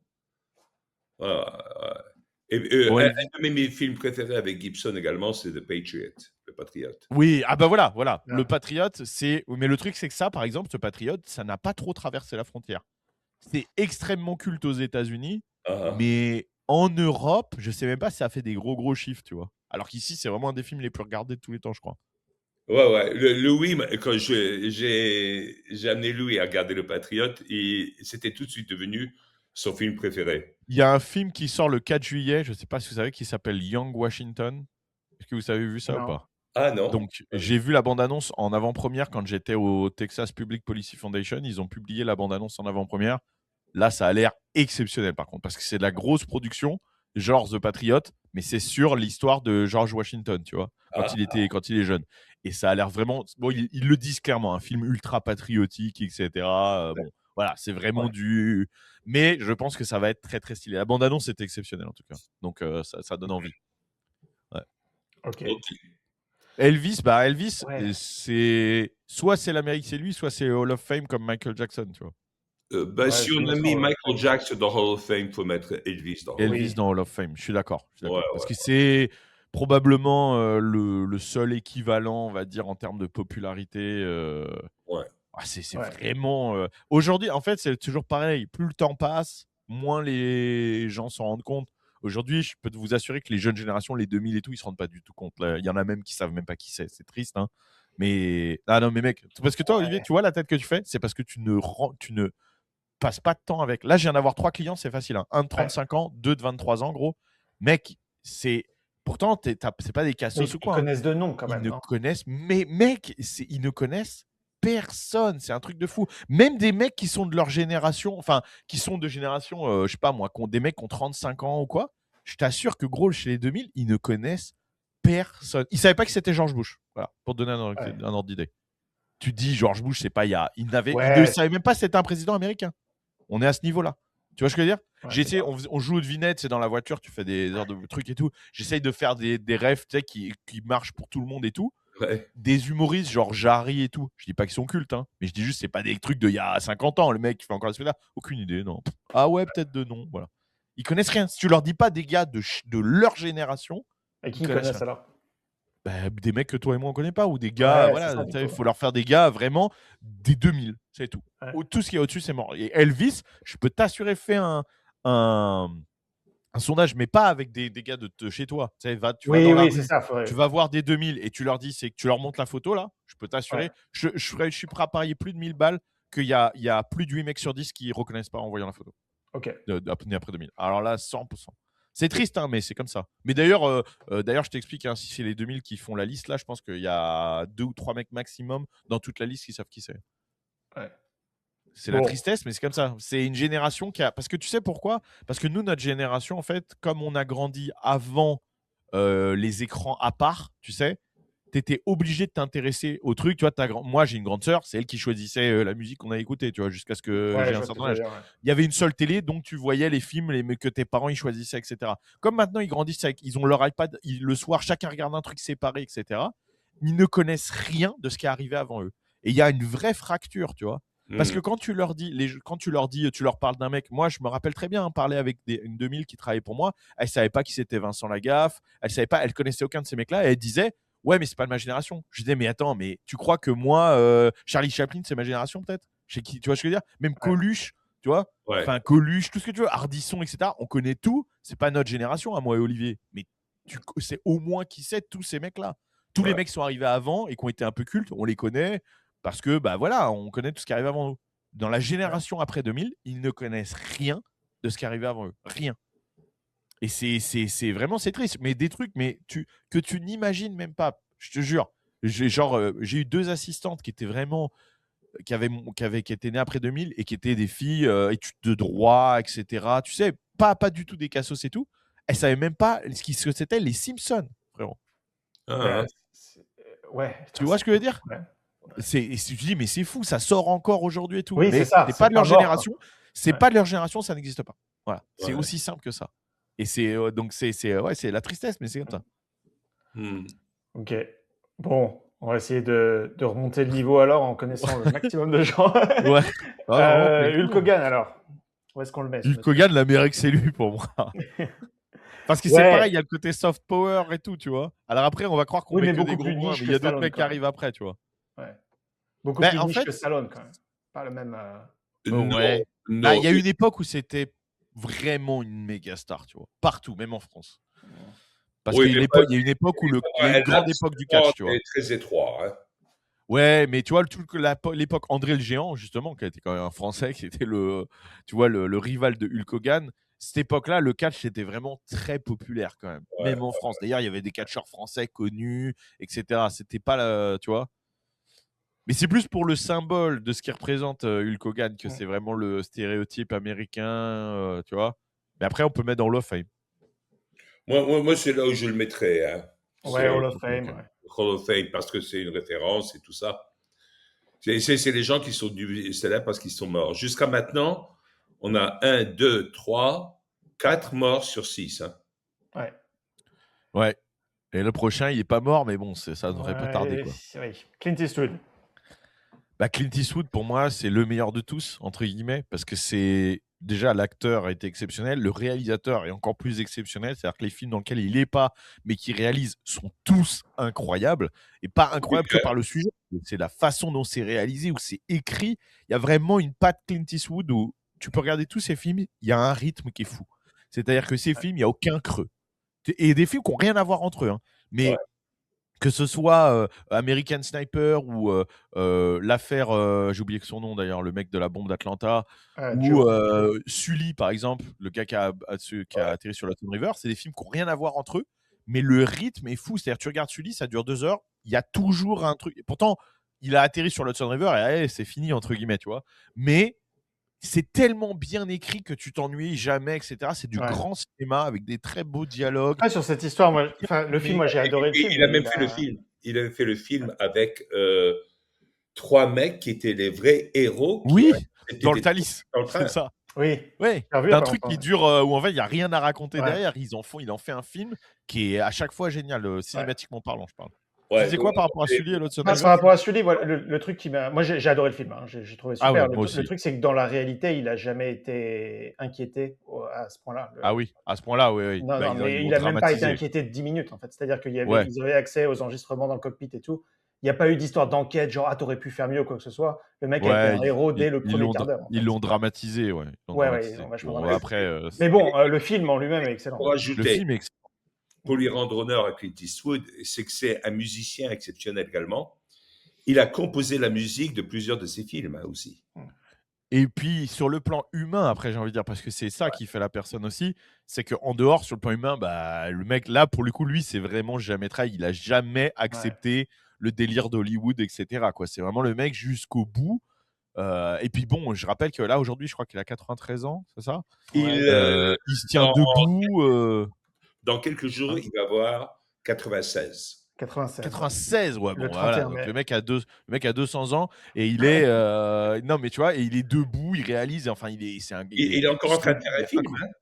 Voilà. Et, Bon, un de mes films préférés avec Gibson également, c'est The Patriot, le Patriote. oui, ah bah voilà. Le Ouais. Patriote, c'est. Mais le truc, c'est que ça, par exemple, ce Patriote, ça n'a pas trop traversé la frontière. C'est extrêmement culte aux États-Unis, Ah, mais en Europe, je sais même pas si ça a fait des gros chiffres, tu vois. Alors qu'ici, c'est vraiment un des films les plus regardés de tous les temps, je crois. ouais. Louis, quand j'ai amené Louis à regarder Le Patriote, et c'était tout de suite devenu son film préféré. Il y a un film qui sort le 4 juillet, je sais pas si vous savez, qui s'appelle Young Washington. Est-ce que vous avez vu ça ou Non. pas? Ah non? Donc, j'ai vu la bande-annonce en avant-première quand j'étais au Texas Public Policy Foundation. Ils ont publié la bande-annonce en avant-première. Là, ça a l'air exceptionnel par contre, parce que c'est de la grosse production, genre The Patriot, mais c'est sur l'histoire de George Washington, tu vois, Ah, quand il est jeune. Et ça a l'air vraiment. Bon, ils le disent clairement, un film ultra patriotique, etc. Bon, voilà, c'est vraiment Ouais. du. Mais je pense que ça va être très très stylé. La bande-annonce est exceptionnelle en tout cas. Donc, ça donne envie. Ouais. Ok. ok. Elvis, Ouais. soit c'est l'Amérique, c'est lui, soit c'est Hall of Fame comme Michael Jackson, tu vois. Ouais, Si je on me a sens mis Hall of Michael Fame. Jackson dans Hall of Fame, il faut mettre Elvis dans Hall of Fame. Elvis Oui. dans Hall of Fame, je suis d'accord. Ouais, Parce ouais. que c'est probablement le seul équivalent, on va dire, en termes de popularité. Ouais. C'est Ouais. vraiment. Aujourd'hui, en fait, c'est toujours pareil. Plus le temps passe, moins les gens s'en rendent compte. Aujourd'hui, je peux vous assurer que les jeunes générations, les 2000 et tout, ils se rendent pas du tout compte. Là, il y en a même qui savent même pas qui c'est. C'est triste, hein. Mais ah non, mais mec, parce que toi, Olivier, Ouais. tu vois la tête que tu fais, c'est parce que tu ne passes pas de temps avec. Là, je viens d'avoir 3 clients, c'est facile, hein. Un de Ouais. 35 ans, 2 de 23 ans, gros. Mec, c'est pourtant, c'est pas des Mais cassos ou ils quoi, hein. connaissent de nom quand Ils même, ne non? connaissent, mais mec, ils ne connaissent personne. C'est un truc de fou. Même des mecs qui sont de leur génération, enfin, qui sont de génération, je sais pas moi, des mecs qui ont 35 ans ou quoi, je t'assure que gros, chez les 2000, ils ne connaissent personne. Ils savaient pas que c'était George Bush. Voilà, pour te donner Ouais. un ordre d'idée. Tu dis George Bush, c'est pas il y a. Ils ne Ouais, savaient même pas que c'était un président américain. On est à ce niveau-là. Tu vois ce que je veux dire? ouais, J'ai c'est essayé, ça. on joue aux devinettes, c'est dans la voiture, tu fais des heures de trucs et tout. J'essaye de faire des rêves qui marchent pour tout le monde et tout. Ouais. Des humoristes genre Jarry et tout. Je dis pas qu'ils sont cultes, hein, mais je dis juste c'est pas des trucs d'il y a 50 ans. Le mec qui fait encore la spectacle. Aucune idée, non. Ah ouais, peut-être de non. Voilà. Ils connaissent rien. Si tu leur dis pas des gars de leur génération, Et ils qui connaissent connaissent rien. alors? Bah, des mecs que toi et moi on connaît pas ou des gars, Ouais, c'est voilà, ça du il coup. faut leur faire des gars vraiment des 2000, c'est tout. Ouais. Tout ce qui est au-dessus, c'est mort. Et Elvis, je peux t'assurer, fais un sondage, mais pas avec des gars de chez toi. Tu sais, tu vas Oui, dans la oui, c'est rue, ça. tu vas voir des 2000 et tu leur dis, c'est que tu leur montres la photo là, je peux Ouais. t'assurer, je suis prêt à parier plus de 1000 balles qu'il y a plus de 8 mecs sur 10 qui reconnaissent pas en voyant la photo Ok. après 2000. Alors là, 100%. C'est triste, hein, mais c'est comme ça. Mais d'ailleurs, je t'explique, hein, si c'est les 2000 qui font la liste, là, je pense qu'il y a 2 ou 3 mecs maximum dans toute la liste qui savent qui c'est. Ouais. C'est la Bon. tristesse, mais c'est comme ça. C'est une génération qui a. Parce que tu sais pourquoi? Parce que nous, notre génération, en fait, comme on a grandi avant les écrans à part, tu sais, tu étais obligé de t'intéresser au truc. Tu vois, moi, j'ai une grande sœur, c'est elle qui choisissait la musique qu'on a écoutée, tu vois, jusqu'à ce que Ouais, j'ai je un vois ce que certain tu veux âge. dire. Ouais. Il y avait une seule télé, donc tu voyais les films que tes parents ils choisissaient, etc. Comme maintenant, ils grandissent ils ont leur iPad, le soir, chacun regarde un truc séparé, etc. Ils ne connaissent rien de ce qui est arrivé avant eux. Et il y a une vraie fracture, tu vois. Parce que quand tu leur dis, tu leur parles d'un mec, moi je me rappelle très bien, parler avec une 2000 qui travaillait pour moi, elle savait pas qui c'était Vincent Lagaffe, elle savait pas, elle connaissait aucun de ces mecs-là, et elle disait, ouais mais c'est pas de ma génération. Je disais mais attends, mais tu crois que moi, Charlie Chaplin c'est ma génération peut-être? Chez qui, tu vois ce que je veux dire? Même Ouais. Coluche, tu vois? Ouais. Enfin Coluche, tout ce que tu veux, Ardisson, etc. On connaît tout, c'est pas notre génération à moi et Olivier, mais c'est au moins qui sait tous ces mecs-là. Tous les Ouais. mecs qui sont arrivés avant et qui ont été un peu cultes, on les connaît parce que bah voilà, on connaît tout ce qui arrive avant nous. Dans la génération après 2000, ils ne connaissent rien de ce qui arrivait avant eux, rien. Et c'est vraiment c'est triste, mais des trucs que tu n'imagines même pas. Je te jure, j'ai eu 2 assistantes qui étaient vraiment qui étaient nées après 2000 et qui étaient des filles études de droit, etc. Tu sais, pas du tout des cassos et tout. Elles savaient même pas ce que c'était les Simpsons, frérot. Ah, Ouais. Tu vois ce que je veux dire? Ouais. Et tu te dis, mais c'est fou, ça sort encore aujourd'hui et tout. Oui, c'est Mais ça. c'est pas C'est de pas leur mort, quoi. génération. C'est Ouais. pas de leur génération, ça n'existe pas. Voilà. C'est ouais. aussi simple que ça. Et donc c'est la tristesse, mais c'est comme ça. Ok. Bon, on va essayer de remonter le niveau alors en connaissant le maximum de gens. Ouais. Ah non, non, pas du Hulk tout. Hogan alors. Où est-ce qu'on le met, ce Hulk monsieur? Hogan, l'Amérique, c'est lui pour moi. Parce que c'est Ouais. pareil, il y a le côté soft power et tout, tu vois. Alors après, on va croire qu'on Oui, met mais que des beaucoup gros plus bruns, niche mais il que y a d'autres Stallone mecs qui quand même. arrivent après, tu vois. Ouais. Beaucoup Ben, plus en niche que fait, Stallone quand même. Pas le même. ouais. Non, Bah, non. il y a une époque où c'était vraiment une méga star, tu vois. Partout, même en France. Parce Oui, qu'il y mais a une époque où il y a une un grande laps époque de du temps catch, tu vois. très étroit. Hein. Ouais, mais tu vois, l'époque André le Géant, justement, qui a été quand même un Français, qui était tu vois, le rival de Hulk Hogan. Cette époque-là, le catch, c'était vraiment très populaire quand même, Ouais. même en France. D'ailleurs, il y avait des catcheurs français connus, etc. C'était pas, tu vois. Mais c'est plus pour le symbole de ce qui représente Hulk Hogan que c'est vraiment le stéréotype américain, tu vois. Mais après, on peut mettre dans Hall of Fame. Moi, c'est là où je le mettrais. Hein. Ouais, C'est Hall of Ok, Fame. ok. Ouais. Hall of Fame parce que c'est une référence et tout ça. C'est les gens qui sont célèbres parce qu'ils sont morts. Jusqu'à maintenant, on a 1, 2, 3, 4 morts sur 6. Hein. Ouais. Ouais. Et le prochain, il est pas mort, mais bon, ça devrait pas tarder, Ouais, quoi. oui. Clint Eastwood. Bah, Clint Eastwood, pour moi, c'est le meilleur de tous, entre guillemets, parce que c'est déjà l'acteur a été exceptionnel, le réalisateur est encore plus exceptionnel, c'est-à-dire que les films dans lesquels il n'est pas, mais qu'il réalise, sont tous incroyables, et pas incroyables que par le sujet, c'est la façon dont c'est réalisé, où c'est écrit. Il y a vraiment une patte Clint Eastwood où tu peux regarder tous ces films, il y a un rythme qui est fou. C'est-à-dire que ces films, il n'y a aucun creux. Et des films qui n'ont rien à voir entre eux, hein. Ouais. Mais que ce soit American Sniper ou l'affaire, j'ai oublié son nom d'ailleurs, le mec de la bombe d'Atlanta, ou Joe. Sully par exemple, le gars qui a atterri sur la Hudson River, c'est des films qui n'ont rien à voir entre eux, mais le rythme est fou. C'est-à-dire, tu regardes Sully, ça dure 2 heures, il y a toujours un truc. Pourtant, il a atterri sur la Hudson River et allez, c'est fini, entre guillemets, tu vois. Mais c'est tellement bien écrit que tu t'ennuies jamais, etc. C'est du Ouais. grand cinéma avec des très beaux dialogues. Après, sur cette histoire, le film, moi j'ai adoré le film. Il a même fait le film. Il avait fait le film avec 3 mecs qui étaient les vrais héros. Oui, C'était dans le des Thalys, dans le c'est train. ça. Oui, Ouais, j'ai revu il y a d'un pas truc qui longtemps. dure, où en fait, il y a rien à raconter Ouais. derrière. Il en fait un film qui est à chaque fois génial, cinématiquement parlant, je parle. Tu Ouais, disais quoi par rapport à Sully et l'Hudson Par River? rapport à Sully, voilà, le truc qui m'a. Moi, j'ai adoré le film, hein. J'ai trouvé Ah super. ouais, moi Le aussi. truc, c'est que dans la réalité, il a jamais été inquiété à ce point-là. Ah oui, à ce point-là, oui, oui. Non, Bah, non, ils mais l'ont il a même pas été dramatisé. inquiété de 10 minutes, en fait. C'est-à-dire Ouais. ils avaient accès aux enregistrements dans le cockpit et tout. Il n'y a pas eu d'histoire d'enquête, genre, ah, t'aurais pu faire mieux ou quoi que ce soit. Le mec a été Ouais, un héros dès le ils premier l'ont quart d'heure, en ils fait. l'ont dramatisé, ouais, ils l'ont Ouais, ils dramatisé. ont vachement Bon, dramatisé. après, Mais bon, le film en lui-même est excellent. Pour le ajouter, film est excellent. pour lui rendre honneur à Clint Eastwood, c'est que c'est un musicien exceptionnel également. Il a composé la musique de plusieurs de ses films aussi. Et puis, sur le plan humain, après, j'ai envie de dire, parce que c'est ça qui fait la personne aussi, c'est qu'en dehors, sur le plan humain, bah, le mec, là, pour le coup, lui, c'est vraiment jamais trahi. Il a jamais accepté le délire d'Hollywood, etc., quoi. C'est vraiment le mec jusqu'au bout. Et puis bon, je rappelle que là, aujourd'hui, je crois qu'il a 93 ans, c'est ça? Il, Il se tient dans, debout. dans quelques jours, Hein, il va avoir 96. 96. 96, ouais, Le bon, voilà. 31 Donc mai. le mec a 200 ans et il est. Non, mais tu vois, et il est debout, il réalise, enfin, Il est encore en train de faire il un est film. incroyable. Hein.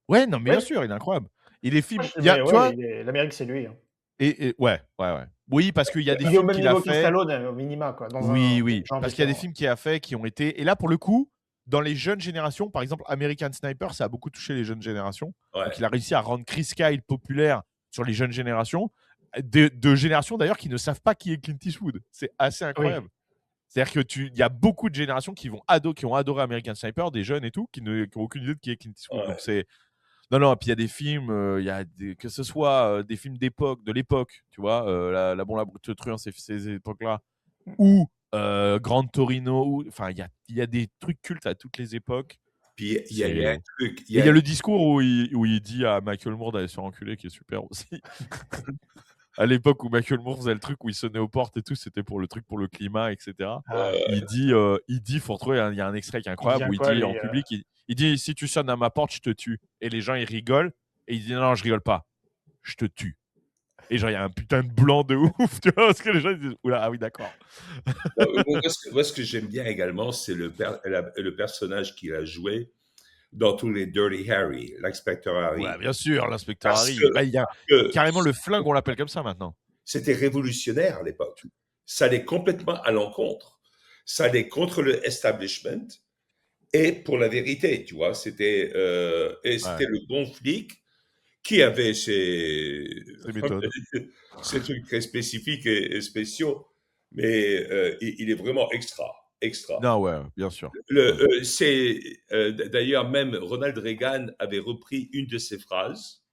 Ouais, non, mais bien Oui, sûr, il est incroyable. Et les films, il y a, mais tu vois, ouais, l'Amérique, c'est lui, hein. Ouais, ouais, ouais. Oui, parce qu'il y a des Il est au films même qu'il a niveau que fait. Stallone, au minima, quoi, dans un Oui, oui, genre parce qu'il y a des différent. films qu'il a fait qui ont été. Et là, pour le coup, dans les jeunes générations, par exemple, American Sniper, ça a beaucoup touché les jeunes générations. Ouais. Donc, il a réussi à rendre Chris Kyle populaire sur les jeunes générations, de générations d'ailleurs qui ne savent pas qui est Clint Eastwood. C'est assez Oui. incroyable. C'est-à-dire que il y a beaucoup de générations qui ont adoré American Sniper, des jeunes et tout, qui n'ont aucune idée de qui est Clint Eastwood. Ouais. Donc c'est non, non. Puis il y a des films, que ce soit des films de l'époque, tu vois, la Bon la Brute Truand, ces époques-là, ou Grand Torino, enfin il y a des trucs cultes à toutes les époques. Puis il y a un truc. Il y a le discours où il dit à Michael Moore d'aller se faire enculer, qui est super aussi. À l'époque où Michael Moore faisait le truc où il sonnait aux portes et tout, c'était pour le truc pour le climat, etc. Il dit, faut retrouver, il y a un extrait qui est incroyable où il dit en public, il dit si tu sonnes à ma porte, je te tue. Et les gens ils rigolent et il dit non, je rigole pas, je te tue. Et genre il y a un putain de blanc de ouf, tu vois, parce que les gens ils disent oula, ah oui d'accord. Moi, ce que j'aime bien également, c'est le personnage qu'il a joué dans tous les Dirty Harry, l'inspecteur Harry. Ouais, bien sûr, l'inspecteur Parce Harry. que- Bah, il y a que carrément le flingue, on l'appelle comme ça maintenant. C'était révolutionnaire à l'époque. Ça allait complètement à l'encontre. Ça allait contre le establishment et pour la vérité, tu vois. C'était le bon flic qui avait ses méthodes. ces trucs très spécifiques et spéciaux, mais il est vraiment extra. Non, ouais, bien sûr. D'ailleurs, même Ronald Reagan avait repris une de ses phrases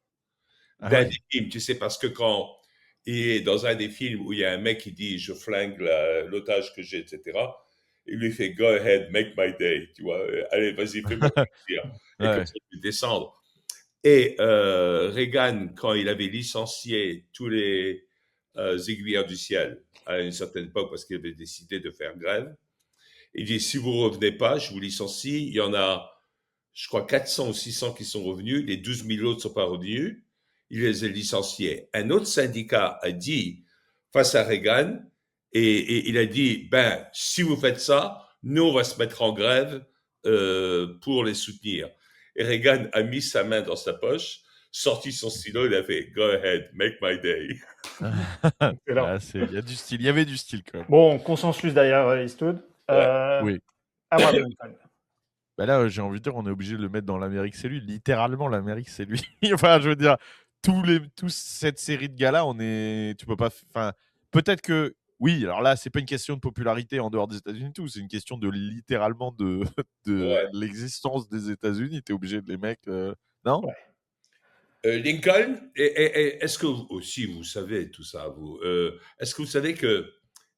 Ah d'un ouais. des films, tu sais, parce que quand il est dans un des films où il y a un mec qui dit je flingue l'otage que j'ai, etc., il lui fait go ahead, make my day, tu vois, allez, vas-y, fais-moi plaisir. Et comme ça, il peut descendre. Et Reagan, quand il avait licencié tous les aiguilleurs du ciel à une certaine époque parce qu'il avait décidé de faire grève, il dit si vous revenez pas, je vous licencie. Il y en a, je crois, 400 ou 600 qui sont revenus. Les 12 000 autres ne sont pas revenus. Il les a licenciés. Un autre syndicat a dit face à Reagan, et il a dit ben si vous faites ça, nous on va se mettre en grève pour les soutenir. Et Reagan a mis sa main dans sa poche, sorti son stylo, il a fait Go ahead, make my day. Excellent. Ah, il y a du style. Il y avait du style quand même. Bon, consensus derrière Eastwood. Oui. Abraham Lincoln. Bah là, j'ai envie de dire, on est obligé de le mettre dans l'Amérique, c'est lui. Littéralement, l'Amérique, c'est lui. Enfin, je veux dire, tous cette série de gars-là, tu peux pas. Enfin, peut-être que. Oui, alors là, c'est pas une question de popularité en dehors des États-Unis, tout. C'est une question de littéralement de Ouais. l'existence des États-Unis. T'es obligé de les mecs. Non? Ouais. Lincoln, est-ce que vous aussi vous savez tout ça, vous est-ce que vous savez que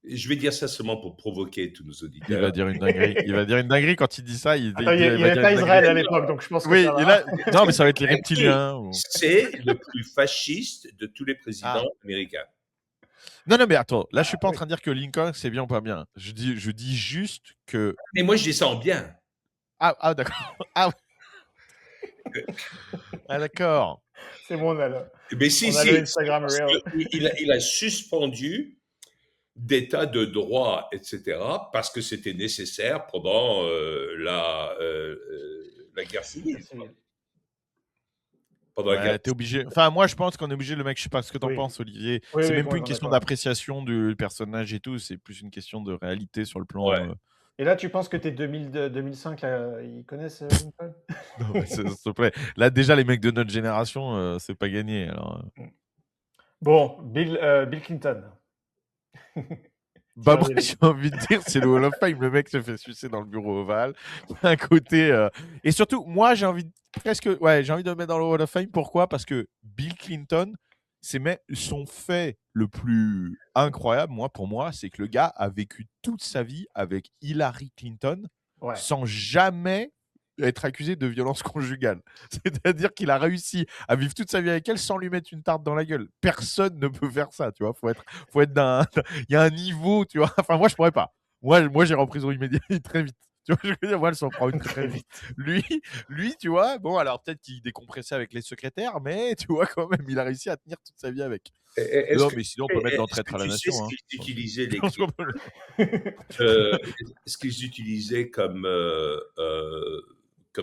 je vais dire ça seulement pour provoquer tous nos Il va auditeurs. dire une dinguerie. Il va dire une dinguerie quand il dit ça. Attends, il n'y va avait dire pas une Israël dinguerie. à l'époque, donc je pense que Oui, ça va. et là, non, mais ça va être les Qui reptiliens. ou- c'est le plus fasciste de tous les présidents Ah. américains? Non, non, mais attends, là, je suis pas en train de dire que Lincoln, c'est bien ou pas bien. Je dis juste que. Mais moi, je dis ça en bien. Ah d'accord. Ah, ah, d'accord. C'est bon, on a le, Mais si, on a si, le Instagram parce Reel. il a suspendu d'état de droit, etc., parce que c'était nécessaire pendant la guerre civile. Pendant la guerre Ouais, t'es obligé. Enfin, moi, je pense qu'on est obligé de le mec. Je sais pas ce que t'en Oui. penses, Olivier. Oui, C'est oui, même plus une complètement question d'accord. d'appréciation du personnage et tout. C'est plus une question de réalité sur le plan. Ouais. Et là, tu penses que tes 2005, là, ils connaissent Lincoln? Non, mais s'il te plaît. Là, déjà, les mecs de notre génération, c'est pas gagné. Alors. Bon, Bill Clinton. Bah, Cher moi, Willy. j'ai envie de dire, c'est le Hall of Fame. Le mec se fait sucer dans le bureau ovale. Un côté. Et surtout, moi, j'ai envie j'ai envie de le mettre dans le Hall of Fame. Pourquoi? Parce que Bill Clinton, son fait le plus incroyable, pour moi, c'est que le gars a vécu toute sa vie avec Hillary Clinton Ouais. sans jamais être accusé de violence conjugale. C'est-à-dire qu'il a réussi à vivre toute sa vie avec elle sans lui mettre une tarte dans la gueule. Personne ne peut faire ça, tu vois. Faut être il y a un niveau, tu vois. Enfin, moi, je pourrais pas. Moi j'irai en prison immédiatement très vite. Tu vois, je veux dire, moi, elle s'en prend une très vite. Lui, tu vois, bon, alors peut-être qu'il décompressait avec les secrétaires, mais tu vois, quand même, il a réussi à tenir toute sa vie avec. Non, mais sinon, on peut mettre dans Traître à la tu sais Nation. ce qu'ils utilisaient, les Hein. ce qu'ils utilisaient comme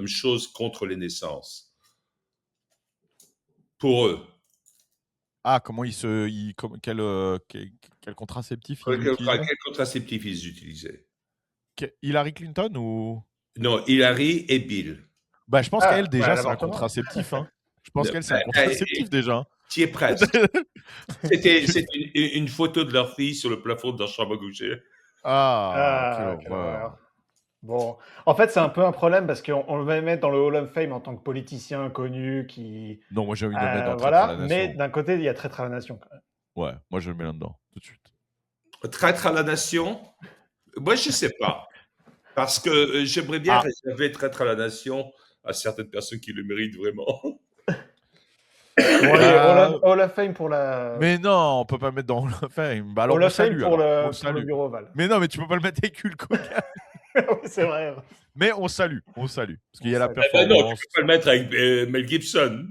chose contre les naissances pour eux? Ah, comment quel contraceptif ils Quel utilisaient? contraceptif ils utilisaient? Hillary Clinton ou Non, Hillary et Bill. Bah, je pense Ah, qu'elle, déjà, bah, c'est un l'avortement. contraceptif. Hein. Je pense qu'elle, c'est un Bah, contraceptif, déjà. Hein. tu y es presque. C'était une photo de leur fille sur le plafond de leur chambre à coucher. Ah, quelle Quelle horreur. horreur. Bon, en fait, c'est un peu un problème parce qu'on le va mettre dans le Hall of Fame en tant que politicien connu qui. Non, moi, j'ai envie de le mettre dans Traître à la Voilà, Nation. mais d'un côté, il y a Traître à la Nation quand même. Ouais, moi, je le mets là-dedans, tout de suite. Traître à la nation? Moi, je sais pas. Parce que j'aimerais bien réserver Traître à la nation à certaines personnes qui le méritent vraiment. Bon, allez, Hall of Fame pour la. Mais non, on peut pas le mettre dans Hall of Fame. Bah, alors, Hall on of Fame salue. pour Alors. On le salue. bureau ovale. Mais non, mais tu peux pas le mettre avec Hulk Hogan. Oui, c'est vrai. Mais on salue. Parce qu'il y a la Non, performance. tu peux pas le mettre avec Mel Gibson.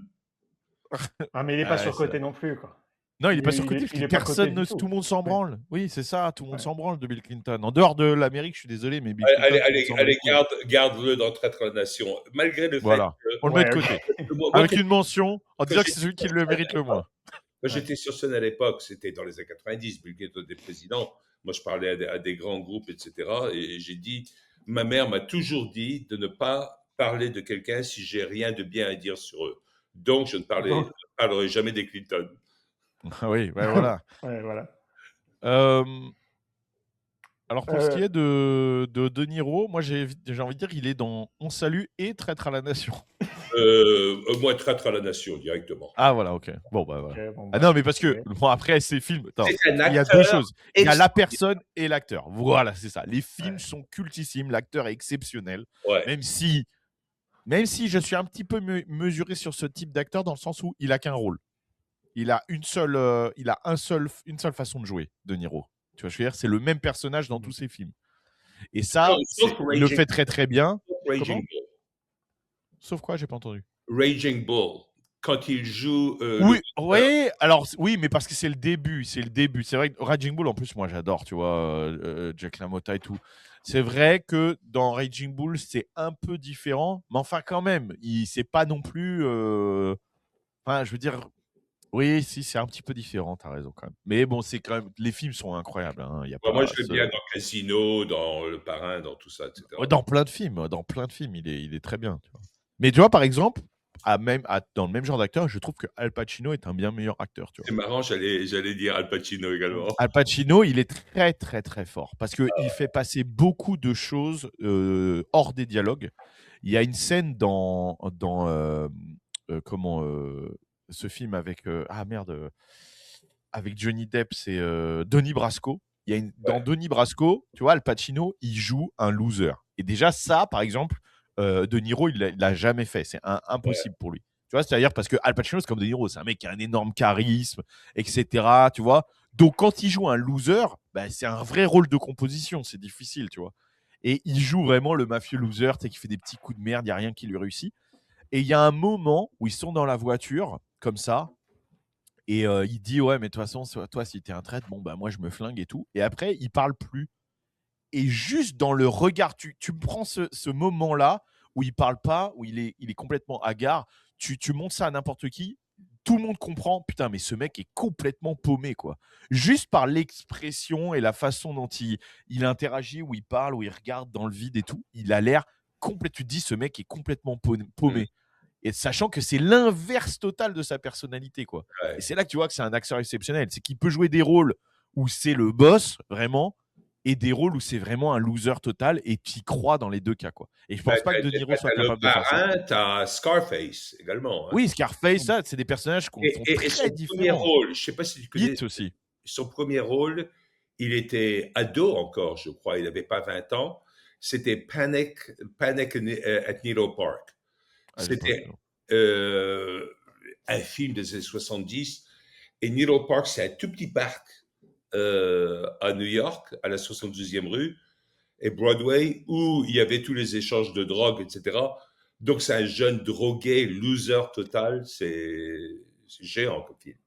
Ah, mais il est pas surcoté non plus, quoi. Non, il n'est pas surcoté parce que personne, tout le monde s'en branle. Oui, c'est ça, tout le monde s'en branle de Bill Clinton. En dehors de l'Amérique, je suis désolé, mais Bill Clinton. Allez, garde-le dans Traître à la nation. Malgré le fait que. On le met de côté. Avec une mention, en disant que c'est celui qui le mérite le moins. Moi, j'étais sur scène à l'époque, c'était dans les années 90, Bill Clinton était président. Moi, je parlais à des grands groupes, etc. Et j'ai dit, ma mère m'a toujours dit de ne pas parler de quelqu'un si j'ai rien de bien à dire sur eux. Donc, je ne parlerai jamais des Clinton. Oui, ouais, voilà. Ouais, voilà. Alors, pour ce qui est de De Niro, moi, j'ai envie de dire qu'il est dans On salue et Traître à la Nation. Moi, Traître à la nation, directement. Ah, voilà, ok. Bon, bah, voilà. Okay, bon, ah non, mais parce que, bon, après, ces films, il y a deux choses. Il y a la personne et l'acteur. Voilà, c'est ça. Les films sont cultissimes. L'acteur est exceptionnel. Ouais. Même si je suis un petit peu mesuré sur ce type d'acteur dans le sens où il a qu'un rôle. Il a une seule façon de jouer, De Niro. Tu vois, je veux dire, c'est le même personnage dans tous ses films. Et ça, il le fait très très bien. Sauf quoi, j'ai pas entendu. Raging Bull, quand il joue. Alors oui, mais parce que c'est le début. C'est vrai que Raging Bull, en plus, moi j'adore, tu vois, Jack LaMotta et tout. C'est vrai que dans Raging Bull, c'est un peu différent, mais enfin quand même, c'est pas non plus. Enfin, je veux dire, oui, si, c'est un petit peu différent, t'as raison quand même. Mais bon, c'est quand même, les films sont incroyables, hein. Il y a Bon, moi, pas je l'aime bien dans Casino, dans Le Parrain, dans tout ça, etc. Ouais, dans plein de films, il est très bien, tu vois. Mais tu vois, par exemple, dans le même genre d'acteur, je trouve que Al Pacino est un bien meilleur acteur, tu vois. C'est marrant, j'allais dire Al Pacino également. Al Pacino, il est très, très, très fort parce qu'il fait passer beaucoup de choses hors des dialogues. Il y a une scène ce film avec avec Johnny Depp, c'est Donnie Brasco. Dans Ouais, Donnie Brasco, tu vois, Al Pacino, il joue un loser. Et déjà, ça, par exemple, De Niro, il l'a jamais fait. C'est ouais. impossible pour lui. Tu vois, c'est-à-dire parce que Al Pacino, c'est comme De Niro, c'est un mec qui a un énorme charisme, etc. Tu vois. Donc, quand il joue un loser, bah, c'est un vrai rôle de composition. C'est difficile, tu vois. Et il joue vraiment le mafieux loser, tu sais, qui fait des petits coups de merde, il n'y a rien qui lui réussit. Et il y a un moment où ils sont dans la voiture, comme ça, et il dit ouais, mais de toute façon, toi, si t'es un traître, bon bah moi je me flingue et tout. Et après, il parle plus. Et juste dans le regard, tu prends ce moment-là où il parle pas, où il est complètement hagard. Tu montres ça à n'importe qui, tout le monde comprend. Putain, mais ce mec est complètement paumé, quoi. Juste par l'expression et la façon dont il interagit, où il parle, où il regarde dans le vide et tout, il a l'air complètement. Tu te dis, ce mec est complètement Mm, paumé. Et sachant que c'est l'inverse total de sa personnalité, quoi. Et ouais. c'est là que tu vois que c'est un acteur exceptionnel. C'est qu'il peut jouer des rôles où c'est le boss, vraiment, et des rôles où c'est vraiment un loser total, et tu y crois dans les deux cas, quoi. Et je Bah, pense pas que De Niro soit t'as Le capable de faire ça. Parrain, t'as Scarface également. Hein. Oui, Scarface, ça, c'est des personnages qui sont Et très son premier différents. rôle, je sais pas si tu connais, Hit aussi. son premier rôle, il était ado encore, je crois, il n'avait pas 20 ans. C'était Panic at Needle Park. Ah, j'ai pas vu, C'était non. euh, un film des années 70. Et Needle Park, c'est un tout petit parc à New York, à la 72e rue, et Broadway, où il y avait tous les échanges de drogue, etc. Donc, c'est un jeune drogué, loser total. C'est géant comme film.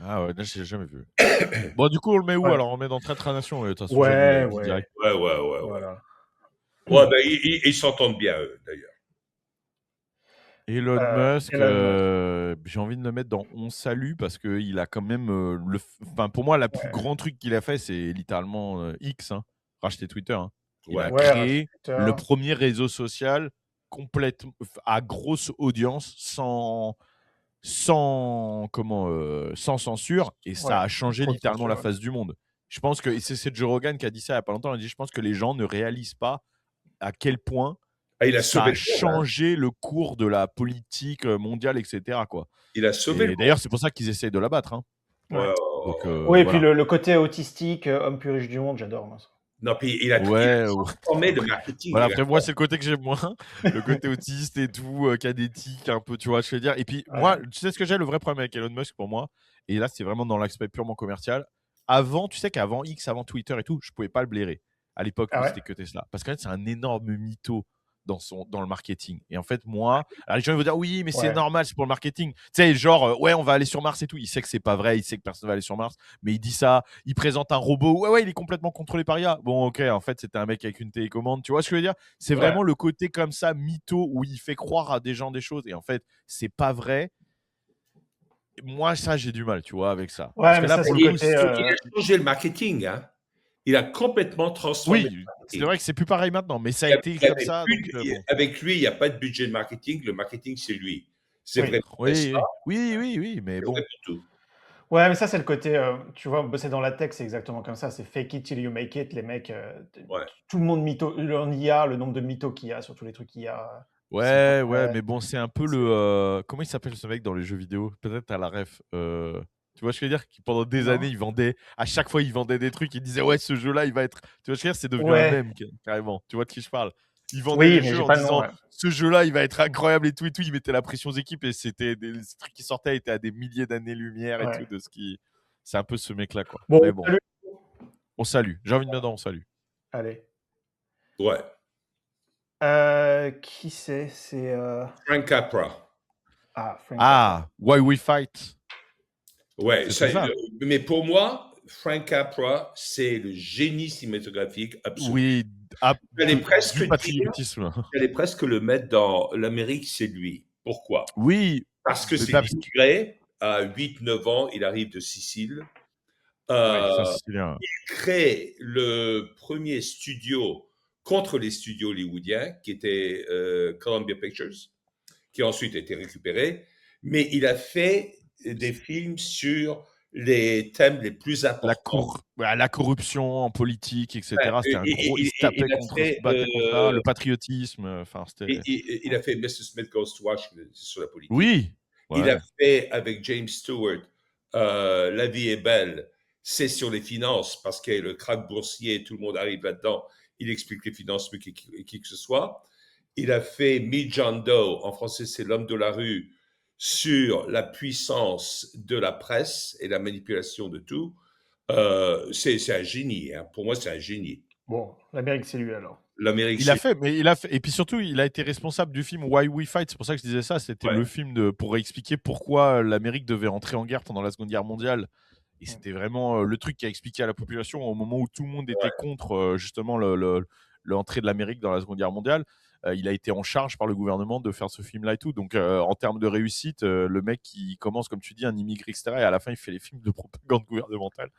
Ah ouais, là, j'ai jamais vu. Bon, du coup, on le met où Ouais, alors? On le met dans Traître à Nation. De toute façon, Jamy, il a ouais, dit ouais. direct. Ouais, ouais, ouais, ouais. Voilà. Ouais, ben, ils s'entendent bien, eux, d'ailleurs. Elon Musk, Elon Musk. j'ai envie de le mettre dans On Salue parce qu'il a quand même enfin, pour moi, la plus Ouais, grand truc qu'il a fait, c'est littéralement X, hein, racheter Twitter, hein. Il a Ouais. ouais, racheter créé Twitter. le premier réseau social complètement à grosse audience, sans censure, et ça Ouais, a changé trop de littéralement la censure. Ouais. face du monde. Je pense que et c'est Joe Rogan qui a dit ça il y a pas longtemps. Il a dit, je pense que les gens ne réalisent pas à quel point Ah, il a ça sauvé a le monde, hein. changé le cours de la politique mondiale, etc., quoi. Il a sauvé le Et monde. d'ailleurs, c'est pour ça qu'ils essayent de l'abattre, hein. Ouais, Ouais. Donc Oui, et puis voilà. le côté autistique, homme plus riche du monde, j'adore, moi, ça. non, puis il a Ouais, ouais. transformé le Après, marketing. voilà, après moi, c'est le côté que j'aime moins, le côté autiste et tout, qui a des tics un peu, tu vois, je veux dire. Et puis moi, Ouais. tu sais ce que j'ai le vrai problème avec Elon Musk pour moi, et là, c'est vraiment dans l'aspect purement commercial. Avant, tu sais qu'avant X, avant Twitter et tout, je pouvais pas le blairer à l'époque Ah où ouais? c'était que Tesla. Parce qu'en fait, c'est un énorme mytho dans le marketing. Et en fait, moi, alors les gens ils vont dire oui, mais c'est Ouais. normal, c'est pour le marketing. Tu sais, genre, ouais, on va aller sur Mars et tout. Il sait que c'est pas vrai, il sait que personne va aller sur Mars, mais il dit ça, il présente un robot. Ouais, ouais, il est complètement contrôlé par IA. Bon, ok, en fait, c'était un mec avec une télécommande. Tu vois ce que je veux dire? C'est Ouais. vraiment le côté comme ça, mytho, où il fait croire à des gens des choses. Et en fait, c'est pas vrai. Moi, ça, j'ai du mal, tu vois, avec ça. Parce Ouais, que mais là, ça, pour c'est le le coup, côté. Il a changé le marketing, hein. Il a complètement transformé le oui, c'est marketing. vrai que c'est plus pareil maintenant, mais ça a été Il y comme avait ça. plus Donc, bon. avec lui, il n'y a pas de budget de marketing. Le marketing, c'est lui. C'est Oui. vraiment Oui, ça. oui, oui, oui, oui, mais C'est vrai bon. pour tout. Ouais, mais ça, c'est le côté. Tu vois, bosser dans la tech, c'est exactement comme ça. C'est fake it till you make it. Les mecs, Ouais. tout le monde mytho. En IA, le nombre de mythos qu'il y a sur tous les trucs IA qui sont pas Ouais, ouais, vrais. mais bon, c'est un peu le. C'est... Comment il s'appelle ce mec dans les jeux vidéo? Peut-être à la ref. Tu vois ce que je veux dire? Qui, pendant des Non? années, il vendait. À chaque fois, il vendait des trucs. Il disait, ouais, ce jeu-là, il va être. Tu vois ce que je veux dire? C'est devenu un Ouais. mème, carrément. Tu vois de qui je parle? Il vendait Oui, des mais jeux j'ai en pas le nom. disant, Ouais. ce jeu-là, il va être incroyable et tout et tout. Il mettait la pression aux équipes et c'était des ces trucs qui sortaient étaient à des milliers d'années-lumière et tout Ouais. de ce qui. C'est un peu ce mec-là, quoi. Bon, Mais bon, salut. on salue. J'ai envie de dire, on salue. Allez. Ouais. Qui c'est? C'est. Frank Capra. Ah, Frank Capra. Ah, Why We Fight. Ouais. C'était ça. Mais pour moi, Frank Capra, c'est le génie cinématographique absolu. Oui, ah, J'allais presque du dire, patriotisme. j'allais presque le mettre dans l'Amérique, c'est lui. Pourquoi? Oui, Parce que Mais c'est pas- l'immigré, à 8-9 ans, il arrive de Sicile. Ouais, c'est un Euh, Sicilien. Crée le premier studio contre les studios hollywoodiens, qui était Columbia Pictures, qui a ensuite été récupéré. Mais il a fait des films sur les thèmes les plus importants. La corruption en politique, etc. Ouais, C'était un gros. Il se fait, battait contre ça. Le patriotisme. Enfin, c'était. il a fait Mr. Smith Goes to Washington sur la politique. Oui. Il Ouais. a fait avec James Stewart La vie est belle. C'est sur les finances parce que le krach boursier, tout le monde arrive là-dedans. Il explique les finances mieux qui que ce soit. Il a fait Me John Doe, en français c'est L'homme de la rue, sur la puissance de la presse et la manipulation de tout. C'est un génie. Hein. Pour moi, c'est un génie. Bon, l'Amérique, c'est lui alors. L'Amérique, Il a fait, et puis surtout, il a été responsable du film Why We Fight. C'est pour ça que je disais ça. C'était le film pour expliquer pourquoi l'Amérique devait entrer en guerre pendant la Seconde Guerre mondiale. Et c'était vraiment le truc qui a expliqué à la population au moment où tout le monde était contre justement l'entrée de l'Amérique dans la Seconde Guerre mondiale. Il a été en charge par le gouvernement de faire ce film-là et tout. Donc, en termes de réussite, le mec qui commence, comme tu dis, un immigré, etc. Et à la fin, il fait les films de propagande gouvernementale.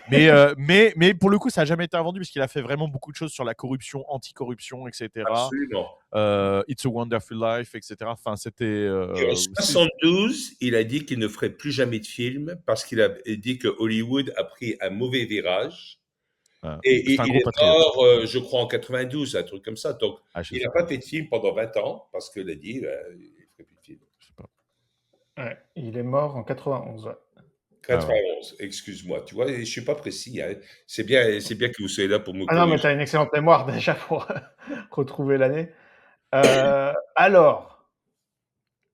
mais pour le coup, ça n'a jamais été vendu parce qu'il a fait vraiment beaucoup de choses sur la corruption, anti-corruption, etc. Absolument. It's a Wonderful Life, etc. Enfin, c'était. Et en 72, il a dit qu'il ne ferait plus jamais de film parce qu'il a dit que Hollywood a pris un mauvais virage. Et il est mort, je crois, en 92, un truc comme ça. Donc, il n'a pas fait de film pendant 20 ans parce qu'il a dit il ne ferait plus de film. Je sais pas. Ouais, il est mort en 91. Ouais. 91, excuse-moi. Tu vois, je ne suis pas précis. Hein. C'est bien que vous soyez là pour me corriger. Ah non, mais tu as une excellente mémoire déjà pour retrouver l'année. Alors,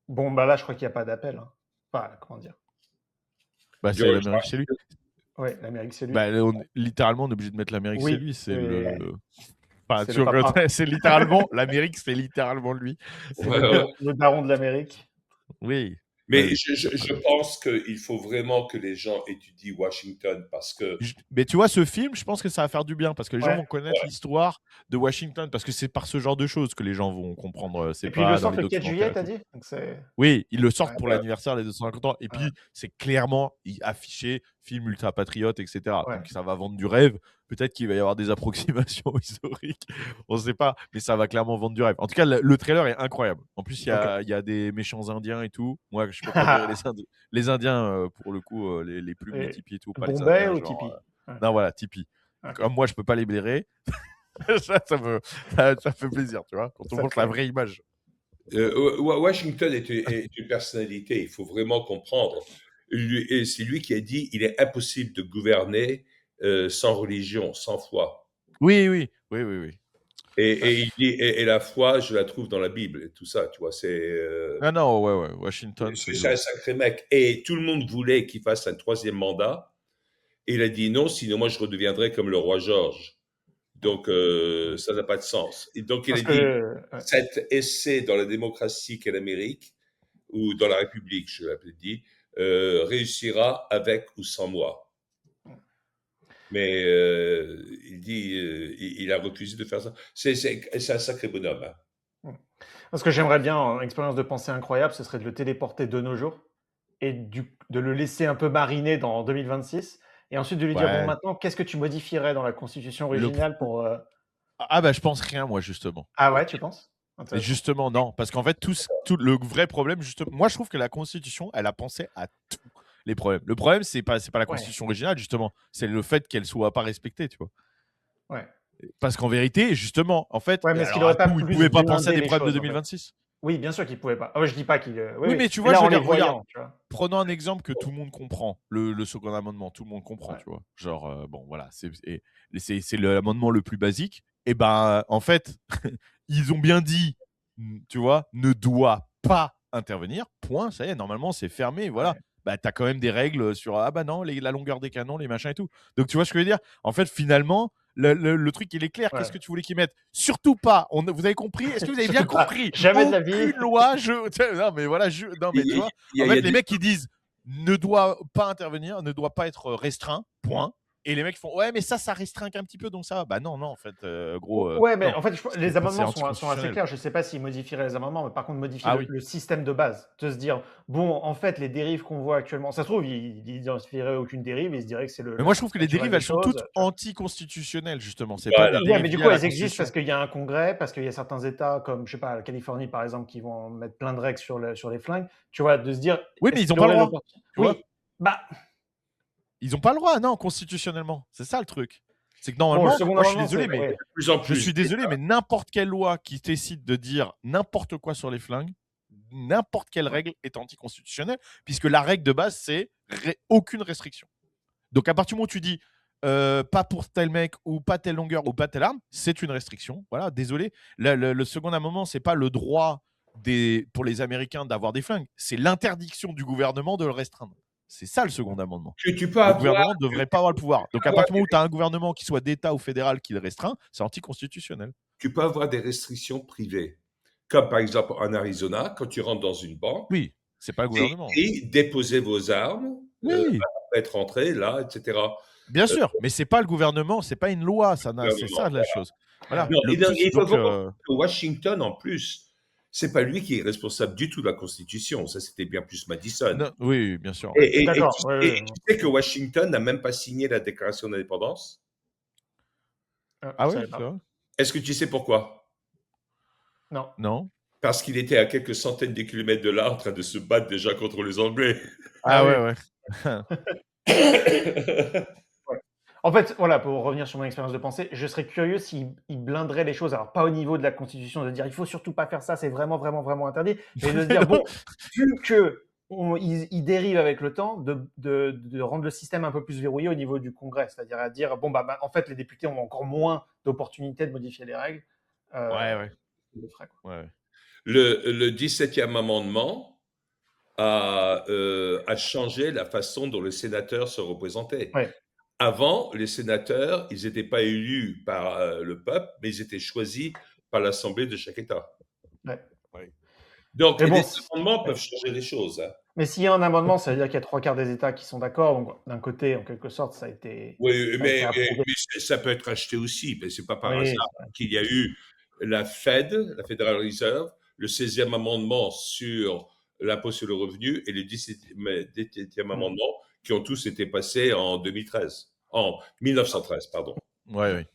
bon, bah là, je crois qu'il n'y a pas d'appel. Hein. Enfin, comment dire bah, c'est l'Amérique, c'est lui. Oui, l'Amérique, c'est lui. Bah, littéralement, on est obligé de mettre l'Amérique, c'est lui. C'est Enfin, c'est littéralement l'Amérique, c'est littéralement lui. C'est le daron de l'Amérique. Oui. Mais je pense qu'il faut vraiment que les gens étudient Washington parce que... Mais tu vois, ce film, je pense que ça va faire du bien parce que les gens vont connaître l'histoire de Washington parce que c'est par ce genre de choses que les gens vont comprendre. Et puis, ils le sortent le 4 juillet, t'as dit donc oui, ils le sortent pour l'anniversaire des 250 ans. Et puis, c'est clairement affiché, film ultra-patriote, etc. Donc, ça va vendre du rêve. Peut-être qu'il va y avoir des approximations historiques. On ne sait pas, mais ça va clairement vendre du rêve. En tout cas, le trailer est incroyable. En plus, il y a des méchants indiens et tout. Moi, je peux pas dire les Indiens, pour le coup, les plumes, les tipis et tout. Pas Bombay les Indiens, ou Tipeee Non, voilà, Tipeee. Comme moi, je peux pas les blairer. ça fait plaisir, tu vois, quand on montre la vraie image. Washington est une personnalité, il faut vraiment comprendre. C'est lui qui a dit il est impossible de gouverner sans religion, sans foi. Oui. Et il dit, et la foi, je la trouve dans la Bible, et tout ça, tu vois. Ouais, Washington. C'est un sacré mec. Et tout le monde voulait qu'il fasse un 3e mandat. Et il a dit non, sinon moi je redeviendrai comme le roi George. Donc ça n'a pas de sens. Et donc il a dit cet essai dans la démocratie qu'est l'Amérique, ou dans la République, je l'ai dit, réussira avec ou sans moi. Mais il dit, il a refusé de faire ça. C'est un sacré bonhomme. Hein. Ce que j'aimerais bien, en expérience de pensée incroyable, ce serait de le téléporter de nos jours et de le laisser un peu mariner dans 2026 et ensuite de lui dire bon, maintenant, qu'est-ce que tu modifierais dans la Constitution originale pour Ah bah je pense rien, moi, justement. Ah ouais, tu penses? Mais justement, non, parce qu'en fait, tout le vrai problème, justement, moi je trouve que la Constitution, elle a pensé à tous les problèmes. Le problème, c'est pas la Constitution originale, justement, c'est le fait qu'elle soit pas respectée, tu vois. Ouais. Parce qu'en vérité, justement, en fait, mais il pouvait pas penser à des problèmes de 2026. Oui, bien sûr qu'il pouvait pas. Je dis pas qu'il. Oui, mais tu vois, je veux dire, regarde, prenons un exemple que tout le monde comprend, le Second Amendement, tout le monde comprend, tu vois. Genre, bon, voilà, c'est l'amendement le plus basique. Et ben, en fait, ils ont bien dit, tu vois, ne doit pas intervenir. Point. Ça y est, normalement, c'est fermé. Voilà. Ouais. Bah, t'as quand même des règles sur bah non, la longueur des canons, les machins et tout. Donc, tu vois ce que je veux dire? En fait, finalement. Le truc, il est clair. Ouais. Qu'est-ce que tu voulais qu'ils mettent? Surtout pas. Vous avez compris? Est-ce que vous avez bien compris? Jamais de la vie. Aucune loi. Non, mais voilà. Non, mais tu vois. En fait, les mecs qui disent ne doit pas intervenir, ne doit pas être restreint. Point. Et les mecs font ouais, mais ça restreint qu'un petit peu, donc ça va. Bah non, en fait, gros. Ouais, mais non. en fait, les amendements sont assez anticonstitutionnel. clairs. Je ne sais pas s'ils modifieraient les amendements, mais par contre, modifier Ah oui. le système de base. De se dire, bon, en fait, les dérives qu'on voit actuellement, ça se trouve, ils n'identifieraient aucune dérive, ils se diraient que c'est le. Mais moi, je trouve que les naturel dérives, des elles sont choses, toutes tu vois. anticonstitutionnelles, justement. C'est Voilà. pas des Ouais, dérives mais du liées coup, à la elles existent Constitution. parce qu'il y a un congrès, parce qu'il y a certains États, comme, je sais pas, la Californie, par exemple, qui vont mettre plein de règles sur les flingues. Tu vois, de se dire, Oui, mais est-ce ils n'ont qu'il pas le aurait droit. l'opportunité. Tu vois Oui, bah, Ils n'ont pas le droit, non, constitutionnellement. C'est ça le truc. C'est que bon, le normalement, second moi je suis amendement, désolé, c'est. mais Ouais. De plus en je plus. suis désolé, mais n'importe quelle loi qui décide de dire n'importe quoi sur les flingues, n'importe quelle règle est anticonstitutionnelle, puisque la règle de base, c'est aucune restriction. Donc à partir du moment où tu dis pas pour tel mec ou pas telle longueur ou pas telle arme, c'est une restriction. Voilà, désolé. Le second amendement, c'est pas le droit pour les Américains d'avoir des flingues, c'est l'interdiction du gouvernement de le restreindre. C'est ça le second amendement. Tu peux Le avoir, gouvernement ne devrait pas avoir le pouvoir. Donc à avoir partir du moment où tu as un gouvernement qui soit d'État ou fédéral qui le restreint, c'est anticonstitutionnel. tu peux avoir des restrictions privées. Comme par exemple en Arizona, quand tu rentres dans une banque, Oui, c'est pas le c'est gouvernement. écrit déposez vos armes, Oui, après être rentré là, etc. bien sûr, mais c'est pas le gouvernement, c'est pas une loi, c'est ça la chose. Voilà. Non, Le il faut donc comprendre que Washington, en plus, c'est pas lui qui est responsable du tout de la Constitution. Ça, c'était bien plus Madison. non, oui, bien sûr. Et, et- et D'accord. tu, Ouais, et ouais. tu sais que Washington n'a même pas signé la Déclaration d'indépendance. Ah Je oui, savais c'est pas. vrai. Est-ce que tu sais pourquoi? Non. Non. Parce qu'il était à quelques centaines de kilomètres de là en train de se battre déjà contre les Anglais. Ah oui. ouais. Ouais. En fait, voilà, pour revenir sur mon expérience de pensée, je serais curieux s'ils blinderaient les choses. Alors, pas au niveau de la Constitution, de dire il faut surtout pas faire ça, c'est vraiment, vraiment, vraiment interdit. Mais de se dire, bon, vu qu'ils dérivent avec le temps, de rendre le système un peu plus verrouillé au niveau du Congrès. C'est-à-dire à dire, bon, bah, en fait, les députés ont encore moins d'opportunités de modifier les règles. Ouais. Ils le feraient, quoi. Ouais. Le 17e amendement a changé la façon dont les sénateurs se représentaient. Ouais. Avant, les sénateurs, ils n'étaient pas élus par le peuple, mais ils étaient choisis par l'Assemblée de chaque État. Ouais. Donc, Mais bon, les amendements peuvent changer les choses. Hein. Mais s'il y a un amendement, ça veut dire qu'il y a 3/4 des États qui sont d'accord. Donc, d'un côté, en quelque sorte, ça a été, Oui, ça a été approuvé. mais ça peut être acheté aussi, mais c'est pas par Oui, hasard c'est vrai. qu'il y a eu la Fed, la Federal Reserve, le 16e amendement sur l'impôt sur le revenu et le 17e amendement qui ont tous été passés en 1913, pardon. Ouais.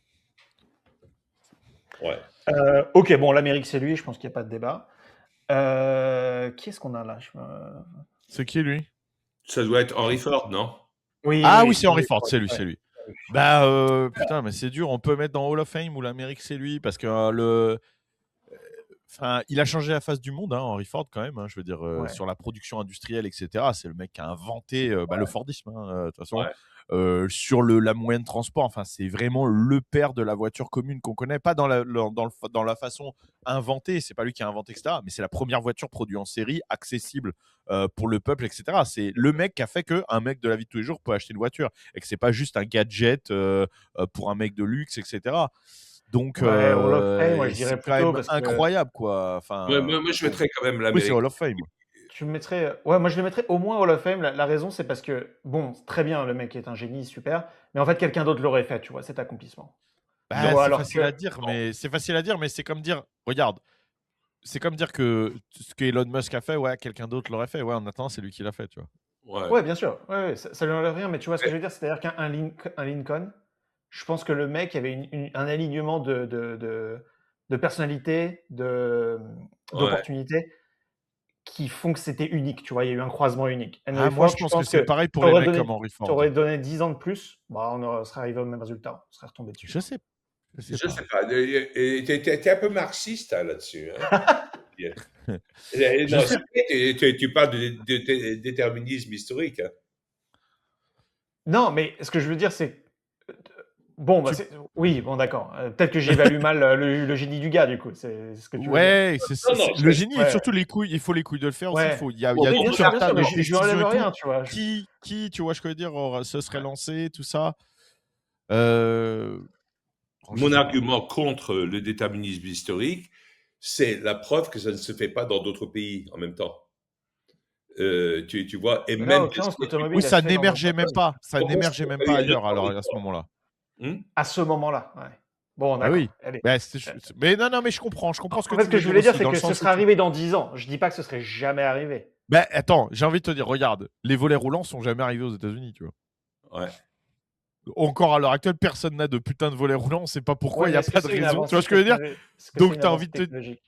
Ouais. Ok, bon, l'Amérique, c'est lui, je pense qu'il n'y a pas de débat. Qui est-ce qu'on a là? C'est qui lui? Ça doit être Henry Ford, non? Oui, Ah oui, oui, c'est Henry Ford, c'est lui, ouais. c'est lui. Bah putain, mais c'est dur. On peut mettre dans Hall of Fame ou l'Amérique, c'est lui, parce que enfin, il a changé la face du monde, hein, Henry Ford, quand même. Hein, je veux dire, Ouais. sur la production industrielle, etc. C'est le mec qui a inventé le Fordisme, hein, de toute façon. Ouais. Sur la moyenne de transport, enfin, c'est vraiment le père de la voiture commune qu'on connaît. Pas dans la façon inventée, c'est pas lui qui a inventé, etc. Mais c'est la première voiture produite en série, accessible pour le peuple, etc. C'est le mec qui a fait qu'un mec de la vie de tous les jours peut acheter une voiture et que c'est pas juste un gadget pour un mec de luxe, etc. Donc, Ouais, Hall of Fame, moi, je c'est dirais quand plutôt même parce que incroyable, quoi. Enfin, Moi, je mettrais quand même oui, l'Amérique. c'est Hall of Fame. tu me mettrais. Ouais, moi, je le mettrais au moins Hall of Fame. La raison, c'est parce que, bon, très bien, le mec est un génie, super. Mais en fait, quelqu'un d'autre l'aurait fait, tu vois, cet accomplissement. Bah, Donc, c'est alors facile que. à dire, mais c'est comme dire, regarde, c'est comme dire que ce que Elon Musk a fait, ouais, quelqu'un d'autre l'aurait fait. Ouais, en attendant, c'est lui qui l'a fait, tu vois. Ouais. Ouais, bien sûr. Ouais, ça lui enlève rien. Mais tu vois ce que je veux dire? C'est-à-dire qu'un Lincoln, je pense que le mec avait un alignement de personnalité, d'opportunités qui font que c'était unique. Tu vois, il y a eu un croisement unique. Henry Moi, Ford, je je pense que pense c'est que pareil pour tu les aurais mecs donné, comme Henry Ford. 10 ans de plus, bah, on serait arrivé au même résultat. On serait retombé dessus. Je sais Je sais pas. T'es un peu marxiste hein, là-dessus. Hein. Je Non, sais. tu parles de déterminisme historique. Hein. Non, mais ce que je veux dire, c'est. Bon, bah, Tu- oui, bon, d'accord. Peut-être que j'évalue mal le génie du gars, du coup. C'est ce que tu veux dire. Ouais, Non, le génie et ouais. surtout les couilles. Il faut les couilles de le faire aussi. Ouais. Il y a Oui, bien tout sûr, un bien tas sûr, de mais je lui décisions enlève et tout. rien, tu vois. Qui, tu vois ce que je veux dire, se serait lancé, tout ça. Mon argument contre le déterminisme historique, c'est la preuve que ça ne se fait pas dans d'autres pays en même temps. tu vois, et Mais là, en même l'occurrence, des l'automobile, Oui, elle ça se fait dans un n'émergeait même port-buzz. pas. Ça pourquoi est-ce n'émergeait qu'il n'y a même pas eu pas un ailleurs autre alors à ce effort? moment-là. À ce moment-là, ouais. Bon, Bah d'accord. oui. Allez. Bah, mais non, mais je comprends ce En que fait, tu ce que veux je dire voulais dire, aussi, c'est dans le que ce sens où serait arrivé dans 10 ans. Je dis pas que ce serait jamais arrivé. bah, attends, j'ai envie de te dire, regarde, les volets roulants sont jamais arrivés aux États-Unis, tu vois. Ouais. Encore à l'heure actuelle, personne n'a de putain de volets roulants, on sait pas pourquoi, Ouais, il n'y mais a est-ce que pas de c'est une raison. Tu avancée vois ce que je veux dire? technologique? Est-ce que c'est Donc, une tu as avancée envie de te. technologique?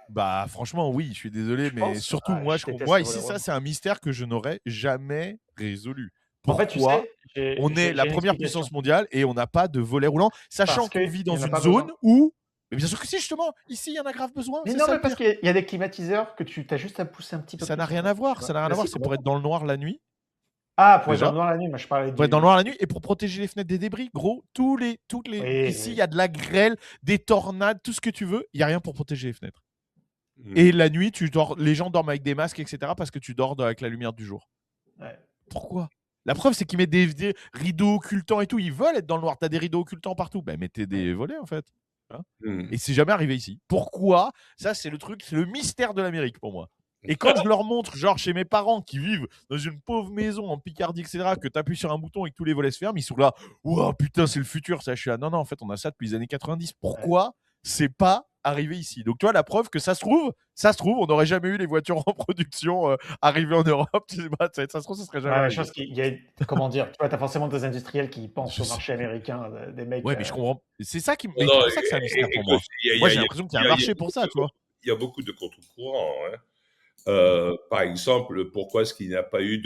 Bah, franchement, oui, je suis désolé, Je mais pense. surtout, Ouais, je déteste moi, les volets ici, ça, roulants. c'est un mystère que je n'aurais jamais résolu. En fait, tu Pourquoi sais, on est la j'ai une première explication. puissance mondiale et on n'a pas de volet roulant, sachant Parce qu'on qu'il vit n'y dans en a une pas zone besoin. où. Mais bien sûr que si, justement, ici, il y en a grave besoin, Mais c'est non, ça mais le parce pire. qu'il y a des climatiseurs que tu as juste à pousser un petit peu Ça n'a plus, en rien fait. à Tu voir, vois? ça n'a rien à Mais voir, si, c'est pour être complètement. dans le noir la nuit, Ah, pour être dans déjà. le noir la nuit, moi je parlais Pour être dans le du noir la nuit et pour protéger les fenêtres des débris, gros, Oui, ici, il y oui. a de la grêle, des tornades, tout ce que tu veux, il n'y a rien pour protéger les fenêtres. Mm. Et la nuit, les gens dorment avec des masques, etc., parce que tu dors avec la lumière du jour. Ouais. Pourquoi? La preuve, c'est qu'ils mettent des rideaux occultants et tout. Ils veulent être dans le noir. T'as des rideaux occultants partout. Ben, mettez des volets, en fait. Hein. Mm. Et c'est jamais arrivé ici. Pourquoi? Ça, c'est le truc, c'est le mystère de l'Amérique pour moi. Et quand je leur montre, genre chez mes parents qui vivent dans une pauvre maison en Picardie, etc., que tu appuies sur un bouton et que tous les volets se ferment, ils sont là, ouah, putain, c'est le futur. Ça, je suis là, non, non, en fait, on a ça depuis les années 90. Pourquoi c'est pas arrivé ici? Donc, tu vois, la preuve que ça se trouve, on n'aurait jamais eu les voitures en production arrivées en Europe. Tu sais pas, ça se trouve, ça serait jamais Ouais, mais je arrivé. pense qu'il y a, comment dire, tu vois, t'as forcément des industriels qui pensent Je au sais marché pas. américain, des mecs. Ouais, mais je comprends. C'est ça qui. Non, Mais non, c'est pour ça que c'est un mystère pour moi. écoute, il Moi, y j'ai a- l'impression qu'il y a un il y a marché pour ça, tu vois. il y a beaucoup de contre-courants. Hein. Par exemple, pourquoi est-ce qu'il n'y a pas eu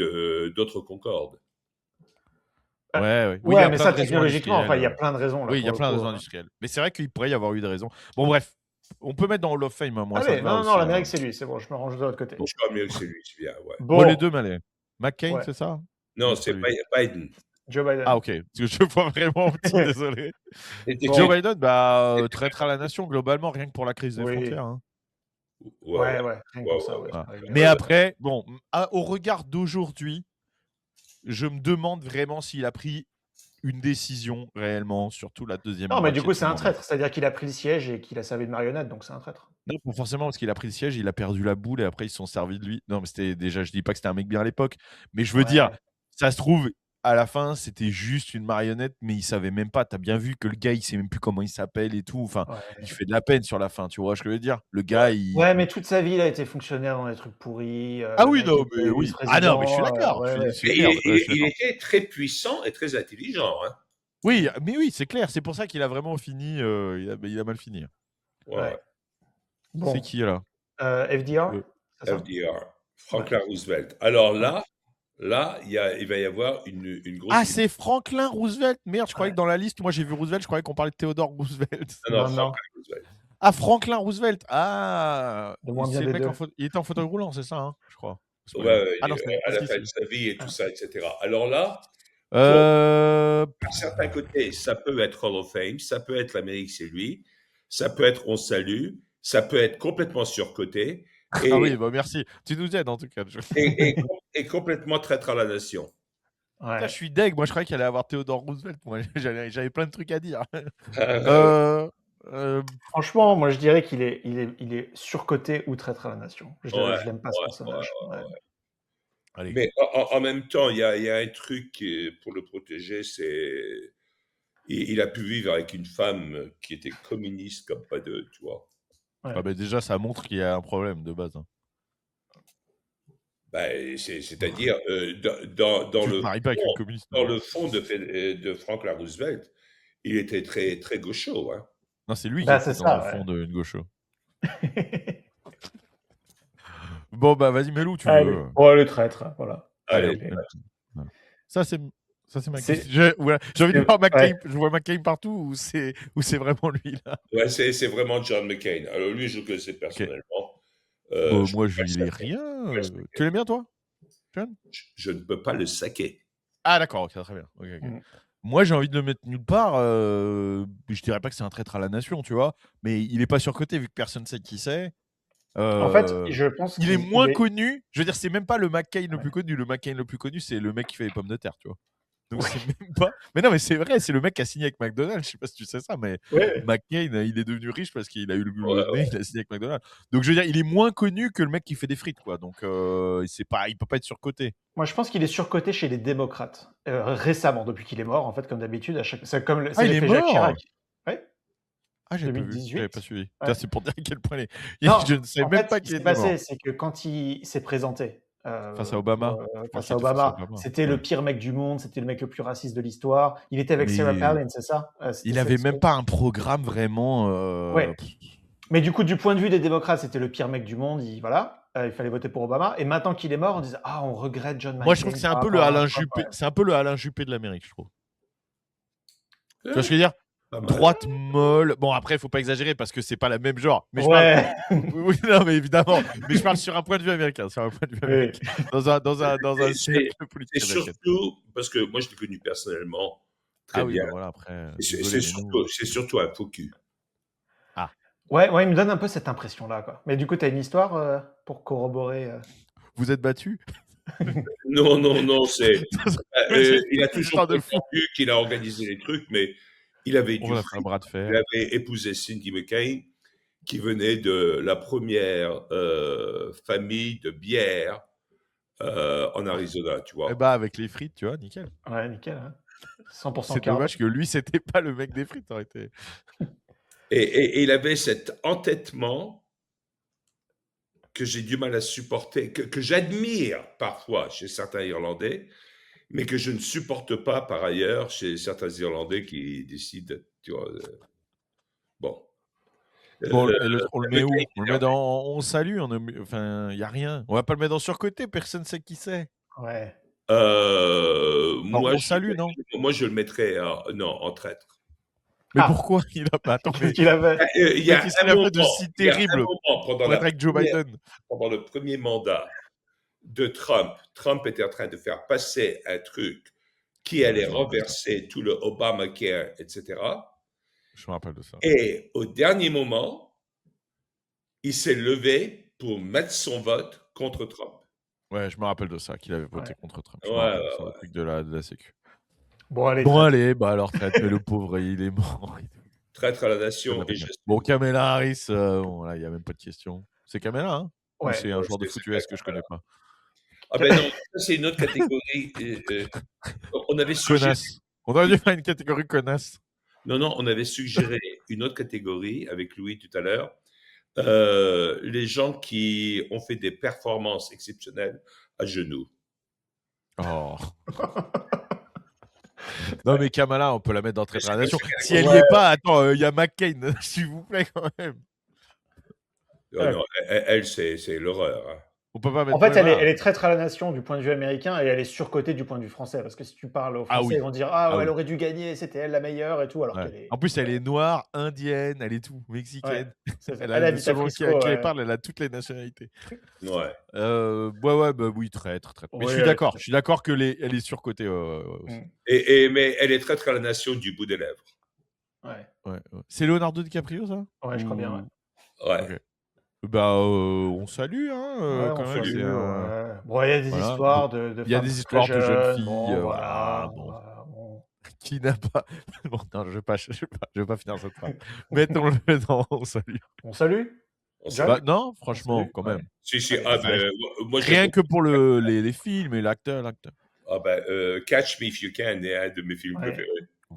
d'autres Concorde? Ouais, ouais. Oui, il y Ouais, a mais plein de ça, raisons technologiquement, enfin, industrielles. il y a plein de raisons, là, Oui, il y pour a le plein de coup. raisons industrielles. Mais c'est vrai qu'il pourrait y avoir eu des raisons. Bon, bref, on peut mettre dans Hall of Fame, hein, moi, ça Allez, me va non, non, aussi. l'Amérique, c'est lui, c'est bon, je me range de l'autre côté. Je crois mieux que c'est lui, c'est bien, ouais. Moi, les Bon, deux, Malais. McCain, ouais, c'est ça? Non, Non, c'est pas lui. Biden. Joe Ah, Biden. ok. Parce que je vois vraiment petit, désolé. Joe Bon, Biden, bah, traître à la nation, globalement, rien que pour la crise des oui, frontières. Hein. Ouais, ouais, ouais, ouais, rien que ouais, pour ça, ouais, ouais, ouais. ça Voilà. arrive. Mais après, bon, au regard d'aujourd'hui, je me demande vraiment s'il a pris une décision réellement, surtout la deuxième Non, mais du moitié coup, de c'est son un mandat. traître, c'est-à-dire qu'il a pris le siège et qu'il a servi de marionnette, donc c'est un traître. Non, pas forcément, parce qu'il a pris le siège, il a perdu la boule et après ils se sont servis de lui. Non, mais c'était déjà, je dis pas que c'était un mec bien à l'époque, mais je veux dire, Ouais. ça se trouve, à la fin, c'était juste une marionnette, mais il savait même pas. T'as bien vu que le gars, il sait même plus comment il s'appelle et tout. Enfin, il Ouais. fait de la peine sur la fin, tu vois ce que je veux dire? Le Ouais. gars, il. Ouais, mais toute sa vie, il a été fonctionnaire dans des trucs pourris. Ah Le oui, mec non, était mais oui. Ah non, mais je suis vice-président. d'accord. Ouais, ouais. C'est Mais clair. Ouais, je suis il d'accord. était très puissant et très intelligent. Hein. Oui, mais oui, c'est clair. C'est pour ça qu'il a vraiment fini. Il a mal fini. Ouais, Ouais. ouais. Bon, C'est qui là? FDR, c'est ça? FDR, Franklin Roosevelt. Alors là, il va y avoir une grosse. Ah, c'est Franklin Roosevelt. Merde, je croyais Ouais. que dans la liste, moi j'ai vu Roosevelt, je croyais qu'on parlait de Théodore Roosevelt. Non, Non, non, Franklin Roosevelt. Ah, Franklin Roosevelt. Ah, le moins bien c'est le des mec deux. il était en fauteuil roulant, c'est ça, hein, je crois. C'est Ouais, pas lui. ouais, Ah non, c'est à la si, fin de si. sa vie et tout Ah. ça, etc. Alors là, pour Euh... un certain côté, ça peut être Hall of Fame, ça peut être l'Amérique, c'est lui, ça peut être On Salue, ça peut être complètement surcoté Ah oui, et, bah merci. Tu nous aides en tout cas. et complètement traître à la nation. Putain, je Ouais. suis deg. Moi, je croyais qu'il allait avoir Théodore Roosevelt. Moi, j'avais plein de trucs à dire. Ouais, euh... euh, Franchement, moi, je dirais il est surcoté ou traître à la nation. ouais, Je l'aime pas, ce personnage. Ouais. Allez. mais en même temps, il y a un truc pour le protéger, c'est il a pu vivre avec une femme qui était communiste comme pas deux, tu vois. Ouais. Ah bah, déjà, ça montre qu'il y a un problème de base. Hein. Ben, c'est-à-dire, dans Tu te maries pas avec une communiste. dans le fond de Franklin Roosevelt, il était très, très gaucho. Hein. Non, c'est lui qui Bah, était c'est dans le ça, fond ouais. d'une gaucho. Bon, bah vas-y, mets-le où tu Allez, veux. oh, le traître, voilà. Allez, Allez, hop. Voilà. Ça, c'est McCain. C'est- J'ai envie de voir ouais. McCain. Je vois McCain partout ou c'est vraiment lui là. ouais, c'est vraiment John McCain. Alors lui, je le connaissais personnellement. Bah, Je moi, peux pas le il est saquer. rien. Je peux pas le saquer. Tu l'aimes bien, toi, John? Je ne peux pas le saquer. Ah, d'accord, ok, très bien. Ok. Mm. Moi, j'ai envie de le mettre nulle part. Je dirais pas que c'est un traître à la nation, tu vois, mais il est pas surcoté vu que personne sait qui c'est. En fait, je pense Il est qu'il moins est... connu. Je veux dire, c'est même pas le McCain le Ouais. plus connu. Le McCain le plus connu, c'est le mec qui fait les pommes de terre, tu vois. Donc c'est même pas. Mais non, mais c'est vrai, c'est le mec qui a signé avec McDonald's. Je sais pas si tu sais ça, mais Ouais. McCain, il est devenu riche parce qu'il a eu Ouais, le nez, il a signé avec McDonald's. Donc je veux dire, il est moins connu que le mec qui fait des frites, quoi. Donc c'est pas, il peut pas être surcoté. Moi, je pense qu'il est surcoté chez les démocrates. Récemment, depuis qu'il est mort, en fait, comme d'habitude, c'est Ah, c'est il est l'effet Jacques mort. Chirac. Ouais, Ah, j'avais pas vu, j'avais 2018. pas suivi. Ouais. C'est pour dire à quel point Non, je ne savais en même fait, ce pas qui qu'il s'est était mort. passé, c'est que quand il s'est présenté Face à Obama. face Qu'il à était face à Obama, Obama. c'était Ouais. le pire mec du monde, c'était le mec le plus raciste de l'histoire. Il était avec Sarah Mais Palin, c'est ça? C'était il avait même pas un programme vraiment. Ouais. Mais du coup, du point de vue des démocrates, c'était le pire mec du monde. Voilà, il fallait voter pour Obama. Et maintenant qu'il est mort, on disait on regrette John McCain. Moi, je trouve que c'est un peu le par rapport à Alain Trump, Juppé. ouais. C'est un peu le Alain Juppé de l'Amérique, je trouve. Tu vois ce que je veux dire? pas mal. Droite molle. Bon, après, il faut pas exagérer parce que c'est pas la même genre. Mais je Ouais. parle. Oui, non, mais évidemment. Mais je parle sur un point de vue américain. Sur un point de vue Oui. américain. Dans un cercle C'est politique américain. surtout, parce que moi je l'ai connu personnellement très Ah oui, bien, bah voilà, après. c'est Désolé, mais nous. c'est surtout un faux cul. Ah. Ouais, il me donne un peu cette impression-là, quoi. Mais du coup, tu as une histoire pour corroborer Vous êtes battus? Non, non, non, c'est. Il a Une toujours histoire de fou. prétendu qu'il a organisé les trucs, mais il avait On du va faire un bras de il fer. avait épousé Cindy McCain, qui venait de la première famille de bière en Arizona, tu Eh vois. bah, avec les frites, tu vois, nickel. Ouais, nickel. Hein. 100% C'est carbo. dommage que lui, c'était pas le mec des frites. Ça aurait été... Et il avait cet entêtement que j'ai du mal à supporter, que j'admire parfois chez certains Irlandais, mais que je ne supporte pas par ailleurs chez certains Irlandais qui décident, tu vois. Bon. Bon, on le met où? McCain, On le met dans On salue? Enfin, il n'y a rien. On va pas le mettre dans surcoté, personne ne sait qui c'est. Ouais. moi, On salue, non? moi, je le mettrais non, en traître. Mais pourquoi il a pas... Attends, mais... Qu'est-ce qu'il avait? Il y a qu'est-ce qu'il un a moment, fait de si il y a un terrible moment pour être avec Joe Biden? pendant le premier mandat de Trump, Trump était en train de faire passer un truc qui allait renverser tout le Obamacare, etc. Je me rappelle de ça. Et au dernier moment, il s'est levé pour mettre son vote contre Trump. Ouais, je me rappelle de ça, qu'il avait voté Ouais. contre Trump. Ouais, C'est le truc de la Sécu. Bon, allez. Bon, allez, bah alors traite, mais le pauvre, il est mort. Traître à la nation. Et Bon, Kamala Harris, bon, là, il n'y a même pas de question. C'est Kamala, hein? Ou Ouais. c'est un joueur de foot US que je connais pas? Ah ben non, ça c'est une autre catégorie. On avait suggéré. Connasse. On aurait dû faire une catégorie connasse. Non, non, on avait suggéré une autre catégorie avec Louis tout à l'heure. Les gens qui ont fait des performances exceptionnelles à genoux. Oh. Non, mais Kamala, on peut la mettre dans traître à la nation. Si Ouais. elle n'y est pas, attends, il y a McCain, s'il vous plaît, quand même. Non, elle c'est l'horreur. Hein. On peut pas mettre En fait, Kamala. elle est traître à la nation du point de vue américain et elle est surcotée du point de vue français. Parce que si tu parles aux Français, oui. ils vont dire elle aurait dû gagner, c'était elle la meilleure et tout. Alors qu'elle est... En plus, elle est noire, indienne, elle est tout, mexicaine. Ouais, elle habite à selon Frisco, qui elle parle, elle a toutes les nationalités. Ouais. Bah oui, traître. Mais je suis d'accord que elle est surcotée aussi. Mais elle est traître à la nation du bout des lèvres. Ouais. C'est Leonardo DiCaprio, ça? Ouais, je crois bien, ouais. Okay. Bah, on salue, hein, quand même. Salue, Bon, il y a des histoires de il y a des histoires de jeunes filles, bon, bon. Qui n'a pas... Bon, non, je vais pas finir cette phrase. Mettons-le dans On salue. On salue? Bah, non, franchement, quand même. Si. Moi, rien que pour les films et l'acteur. Ah ben, Catch Me If You Can est un de mes films préférés.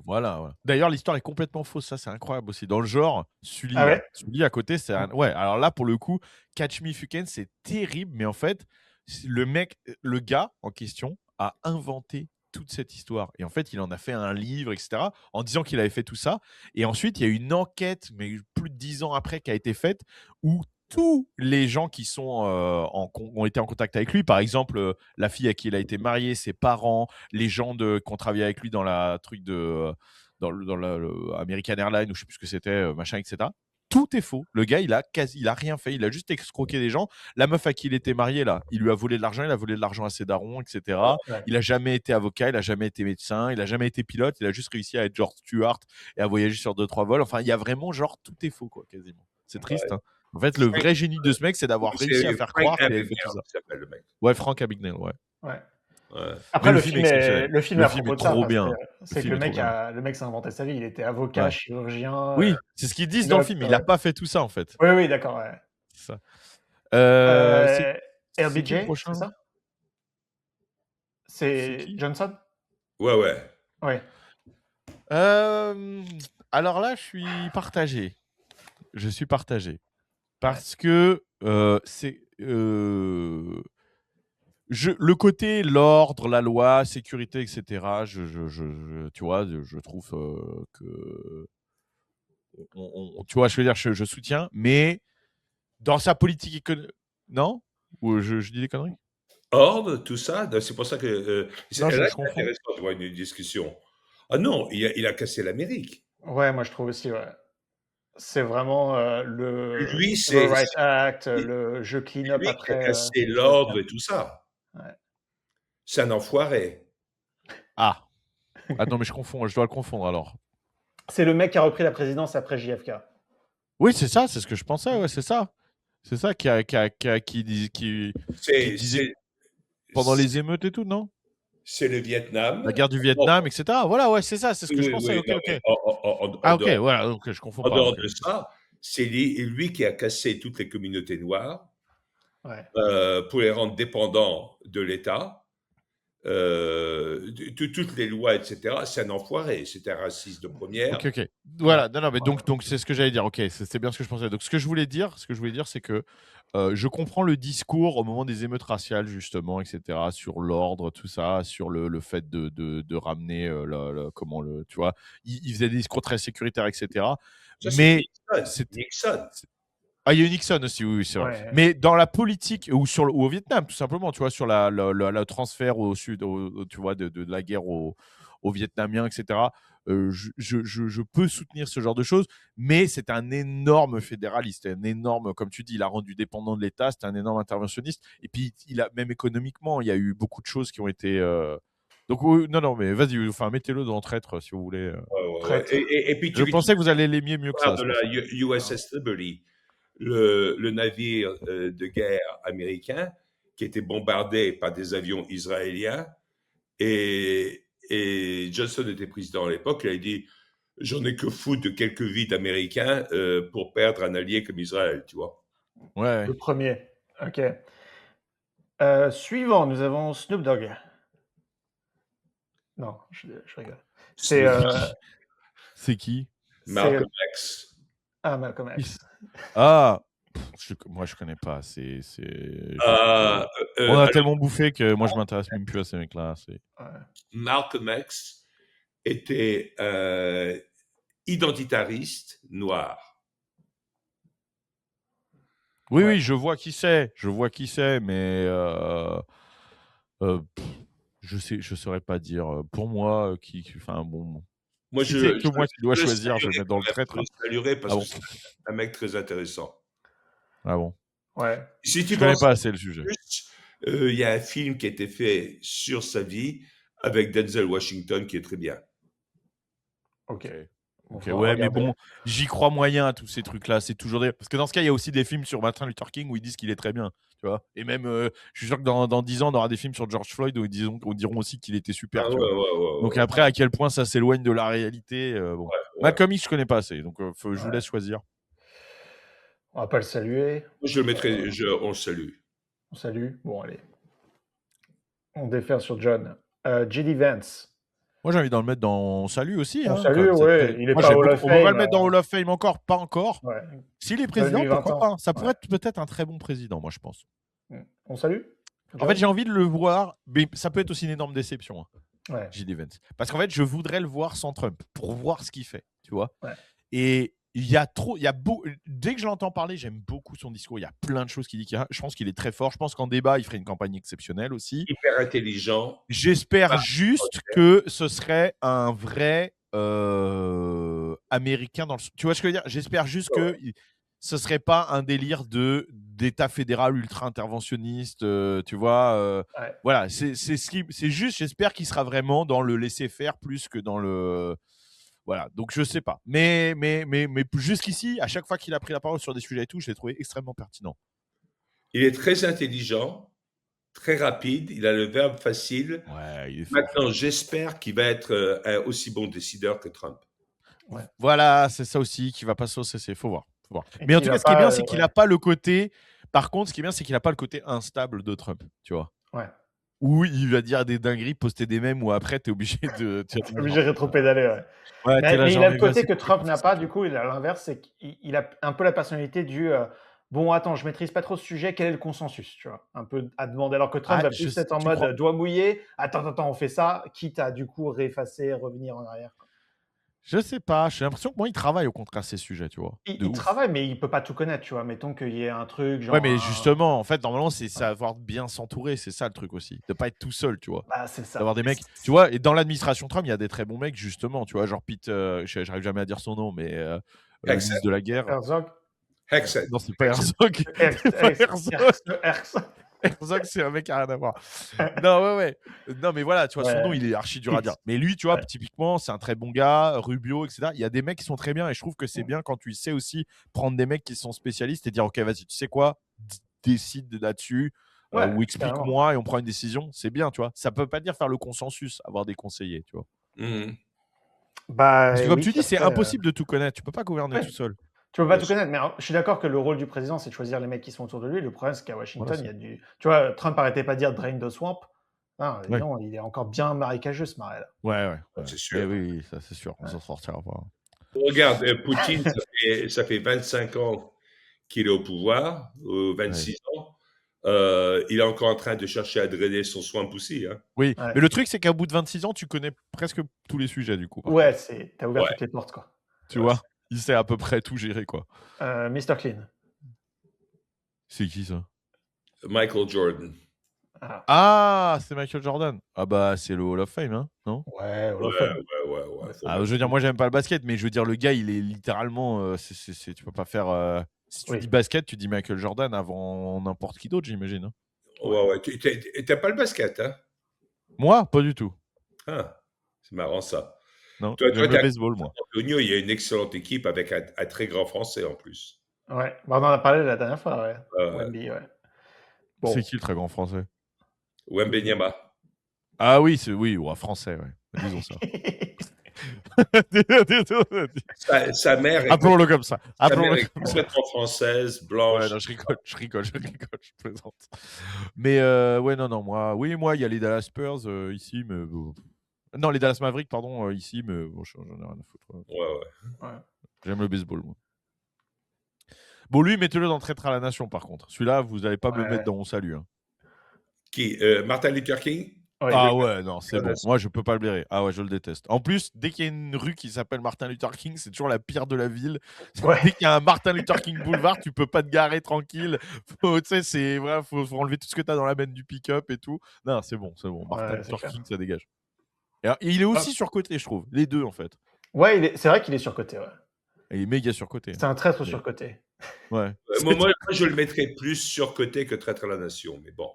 Voilà. D'ailleurs, l'histoire est complètement fausse. Ça, c'est incroyable aussi. Dans le genre, Sully, Sully à côté, c'est un... Ouais, alors là, pour le coup, Catch Me If You Can, c'est terrible. Mais en fait, le gars en question a inventé toute cette histoire. Et en fait, il en a fait un livre, etc., en disant qu'il avait fait tout ça. Et ensuite, il y a une enquête, mais plus de 10 ans après, qui a été faite, où tous les gens qui sont ont été en contact avec lui, par exemple la fille à qui il a été marié, ses parents, les gens qui ont travaillé avec lui dans la truc de dans le American Airlines ou je sais plus ce que c'était, machin, etc. Tout est faux. Le gars, il a rien fait. Il a juste escroqué des gens. La meuf à qui il était marié, là, il lui a volé de l'argent. Il a volé de l'argent à ses darons, etc. Ouais. Il a jamais été avocat. Il a jamais été médecin. Il a jamais été pilote. Il a juste réussi à être George Stewart et à voyager sur 2-3 vols. Enfin, il y a vraiment genre tout est faux, quoi, quasiment. C'est triste. Hein. En fait, le vrai génie de ce mec, c'est d'avoir réussi à faire croire qu'il avait fait tout ça. S'appelle le mec. Ouais, Frank Abagnale, ouais. Ouais. Après, Mais le film est exceptionnel. le film Le est à film propos est de ça, trop parce bien. c'est que film est trop bien. le mec s'est inventé sa vie. Il était avocat, Ouais. chirurgien, Oui, c'est ce qu'ils disent dans le pilote. film. Il a pas fait tout ça, en fait. Oui, oui, d'accord. Ouais. C'est ça. C'est qui le LBJ, c'est prochain? ça? C'est C'est qui? Johnson? Ouais, ouais. Oui. Alors là, je suis partagé. Ouais. Parce que c'est le côté l'ordre, la loi, sécurité, etc. Tu vois, je trouve que tu vois, je veux dire, je soutiens, mais dans sa politique économique, non? Ou je dis des conneries? Ordre, tout ça, c'est pour ça que Non, là, je c'est confonds. intéressant de voir une discussion. Ah non, il a cassé l'Amérique. Ouais, moi je trouve aussi, ouais. C'est vraiment le Lui, Civil Rights Act, c'est le je clean up lui qui a après cassé JFK. l'ordre et tout ça. Ouais. C'est un enfoiré. Ah, attends, mais je confonds, je dois le confondre alors. C'est le mec qui a repris la présidence après JFK. Oui, c'est ça, c'est ce que je pensais, ouais, c'est ça. C'est ça qui C'est disait c'est- pendant c'est- les émeutes et tout, non? c'est le La Vietnam. guerre du Non, Vietnam, etc. Voilà, ouais, c'est ça, c'est ce oui, que je oui, pensais. oui, Ok, non, ok. mais Ah, ok, voilà, donc je confonds en pas. dehors Ok. de ça, c'est lui qui a cassé toutes les communautés noires Ouais. pour les rendre dépendants de l'État. Toutes les lois, etc. C'est un enfoiré. C'est un raciste de première. Ok. Ouais. Voilà, non, mais Ouais. donc c'est ce que j'allais dire. Ok, c'est bien ce que je pensais. Donc ce que je voulais dire, c'est que je comprends le discours au moment des émeutes raciales, justement, etc., sur l'ordre, tout ça, sur le fait de ramener, tu vois, il faisait des discours très sécuritaires, etc. Ça, c'est Mais Nixon. c'est Nixon. ah, il y a eu Nixon aussi, oui, c'est vrai. Ouais. Mais dans la politique, ou au Vietnam, tout simplement, tu vois, sur le transfert au sud, tu vois, de la guerre aux Vietnamiens, etc., je peux soutenir ce genre de choses, mais c'est un énorme fédéraliste, un énorme, comme tu dis, il a rendu dépendant de l'État, c'est un énorme interventionniste, et puis même économiquement, il y a eu beaucoup de choses qui ont été... Donc, oui, non, mais vas-y, enfin, mettez-le dans traître, si vous voulez. Ouais, ouais, ouais. Traître. Et puis Je pensais que vous allez l'aimer mieux que ça, de c'est pour la ça. USS Liberty, le navire de guerre américain qui était bombardé par des avions israéliens. Et Johnson était président à l'époque. Il a dit j'en ai que foutre de quelques vies d'Américains pour perdre un allié comme Israël, tu vois. Ouais. Le premier. Ok. Suivant, nous avons Snoop Dogg. Non, je rigole. C'est C'est qui? Malcolm X. Malcolm X. Ah, moi je connais pas. On a Alors, tellement bouffé que moi je m'intéresse même plus à ces mecs-là. Ouais. Malcolm X était identitariste noir. Oui, Ouais. oui, je vois qui c'est, mais je saurais pas dire. Pour moi, enfin bon, Moi, si c'est que moi qui dois je le choisir, je vais saluerais mettre dans quand le même. traître. Je le saluerais Ah parce que bon? c'est un mec très intéressant. Ah bon? Ouais. Si tu Je connais penses pas assez le sujet. plus, il y a un film qui a été fait sur sa vie avec Denzel Washington qui est très bien. Ok. Ok, On va ouais, mais regarder. bon, j'y crois moyen à tous ces trucs-là. C'est toujours parce que dans ce cas, il y a aussi des films sur Martin Luther King où ils disent qu'il est très bien, tu vois. Et même, je suis sûr que dans 10 ans, on aura des films sur George Floyd où ils diront aussi qu'il était super, Ah tu ouais, vois. ouais, ouais, Donc ouais. après, à quel point ça s'éloigne de la réalité, bon. Ouais. Malcolm X, je connais pas assez, donc je vous Ouais. laisse choisir. On va pas le saluer. Moi, je le mettrais, on le salue. On salue. Bon, allez. On défère sur John. J.D. Vance. Moi, j'ai envie d'en le mettre dans Salut aussi, On hein, salue, ouais. Il est Moi, pas j'aime Hall beaucoup. of On peut pas Fame. le mettre dans Hall of Fame encore, pas encore. Ouais. S'il est Donne-lui président, 20 pourquoi ans. pas? Ça pourrait Ouais. être peut-être un très bon président, moi, je pense. On salue. En fait, j'ai envie de le voir, mais ça peut être aussi une énorme déception. Ouais. J.D. Vance. Parce qu'en fait, je voudrais le voir sans Trump pour voir ce qu'il fait, tu vois. Ouais. Et dès que je l'entends parler, j'aime beaucoup son discours. Il y a plein de choses qu'il dit. Je pense qu'il est très fort. Je pense qu'en débat, il ferait une campagne exceptionnelle aussi. Hyper intelligent. J'espère juste que ce serait un vrai américain tu vois ce que je veux dire? J'espère juste que ce serait pas un délire d'État fédéral ultra interventionniste, tu vois. Ouais. Voilà, c'est juste, j'espère qu'il sera vraiment dans le laisser-faire plus que dans le. Voilà, donc je sais pas. Mais jusqu'ici, à chaque fois qu'il a pris la parole sur des sujets et tout, je l'ai trouvé extrêmement pertinent. Il est très intelligent. très rapide, il a le verbe facile. Ouais, il est fort. Maintenant, j'espère qu'il va être un aussi bon décideur que Trump. Ouais. Voilà, c'est ça aussi qui va passer au CC. Faut voir. Et Mais en puis, tout il cas, va ce qui est bien, pas, c'est qu'il ouais. n'a pas le côté. Par contre, ce qui est bien, c'est qu'il n'a pas le côté instable de Trump, tu vois. Ouais. Où il va dire des dingueries, poster des mèmes, ou après, t'es obligé de. T'es obligé de rétro-pédaler, ouais. Ouais, t'es là, Mais il j'en a ai le vu côté assez que de Trump trucs, n'a c'est pas, sûr. du coup, il a l'inverse, c'est qu'il a un peu la personnalité du bon, attends, je maîtrise pas trop ce sujet, quel est le consensus, tu vois, un peu à demander, alors que Trump Ah, va plus être en tu mode crois. doigt mouillé, attends, on fait ça, quitte à du coup réeffacer, revenir en arrière. Quoi. Je sais pas, j'ai l'impression que moi, il travaille au contraire ces sujets, tu vois. Il, De il ouf. travaille, mais il peut pas tout connaître, tu vois. Mettons qu'il y ait un truc, Ouais, genre mais un. justement, en fait, normalement, c'est savoir bien s'entourer, c'est ça le truc aussi. De pas être tout seul, tu vois. Bah, c'est ça. D'avoir des mecs. Tu vois, et dans l'administration Trump, il y a des très bons mecs, justement, tu vois, genre Pete, j'arrive jamais à dire son nom, mais le Hegseth. ministre de la guerre. Herzog. Hegseth. Non, c'est pas Herzog. C'est pas Herzog. Herzog. Herzog, c'est un mec qui a rien à voir. Non, ouais. Non, mais voilà, tu vois, son nom, Ouais. il est archi dur à dire. Mais lui, tu vois, Ouais. typiquement, c'est un très bon gars, Rubio, etc. Il y a des mecs qui sont très bien et je trouve que c'est bien quand tu sais aussi prendre des mecs qui sont spécialistes et dire, OK, vas-y, tu sais quoi, décide là-dessus Ouais, ou carrément. explique-moi et on prend une décision. C'est bien, tu vois. Ça peut pas dire faire le consensus, avoir des conseillers, tu vois. Mhm. Parce que Bah comme oui, tu dis, c'est après. impossible de tout connaître. Tu peux pas gouverner Ouais. tout seul. Tu peux pas Bien tout sûr. connaître, mais je suis d'accord que le rôle du président, c'est de choisir les mecs qui sont autour de lui. Le problème, c'est qu'à Voilà, Washington, il y a du. Tu vois, Trump arrêtait pas de dire drain the swamp. Non, ouais. non, il est encore bien marécageux, ce marais-là. Ouais. C'est Mais sûr. oui, ça c'est sûr, on s'en sortira pas. Regarde, Poutine, ça fait 25 ans qu'il est au pouvoir, Ouais. 26 ans. Il est encore en train de chercher à drainer son swamp aussi. Hein. Oui, Ouais, mais le truc, c'est qu'à bout de 26 ans, tu connais presque tous les sujets, du coup, par ouais contre. t'as ouvert Ouais, toutes les portes, quoi. Tu ouais. vois, il sait à peu près tout gérer, quoi. Mr. Clean. C'est qui, ça? Michael Jordan. Ah. Ah, c'est Michael Jordan. Ah bah, c'est le Hall of Fame, hein, non? Ouais, Hall of Ouais, Fame. faut Ah, mettre- je veux dire, moi, j'aime pas le basket, mais je veux dire, le gars, il est littéralement... tu peux pas faire... Si tu Oui. dis basket, tu dis Michael Jordan avant n'importe qui d'autre, j'imagine. Hein. Ouais. T'as pas le basket, hein? Moi, pas du tout. Ah, c'est marrant ça. Non, Toi, j'aime le t'as baseball, moi. Antonio, il y a une excellente équipe avec un très grand Français en plus. Ouais, bah, on en a parlé la dernière fois, ouais. Euh, Wemby, ouais. C'est Bon. qui, le très grand français? Wembanyama. Ah oui, oui, ouais, français, ouais. Disons ça. Sa mère est, Appelons-le comme ça. sa mère Appelons-le est comme ça. complètement française, Ouais, blanche. non, je rigole, je plaisante. Mais ouais, non, moi, il y a les Dallas Spurs ici, mais non, les Dallas Mavericks, pardon, ici, mais bon, j'en ai rien à foutre. Ouais. Ouais. J'aime le baseball, moi. Bon, lui, mettez-le dans Traître à la Nation, par contre. Celui-là, vous n'allez pas me le mettre dans mon salut. Hein. Qui? Martin Luther King? Oui. Ah ouais, non, c'est bon. Moi, je peux pas le blairer. Ah ouais, je le déteste. En plus, dès qu'il y a une rue qui s'appelle Martin Luther King, c'est toujours la pire de la ville. Ouais. Dès qu'il y a un Martin Luther King Boulevard, tu peux pas te garer tranquille. Tu sais, c'est voilà, faut enlever tout ce que tu as dans la benne du pick-up et tout. Non, c'est bon. Martin Ouais, c'est Luther clair. King, ça dégage. Et alors, il est aussi surcoté, je trouve. Les deux, en fait. Ouais, c'est vrai qu'il est surcoté, ouais. Il est méga surcoté. C'est un traître Mais- surcoté. Ouais. Moi, je le mettrais plus surcoté que traître à la nation, mais bon.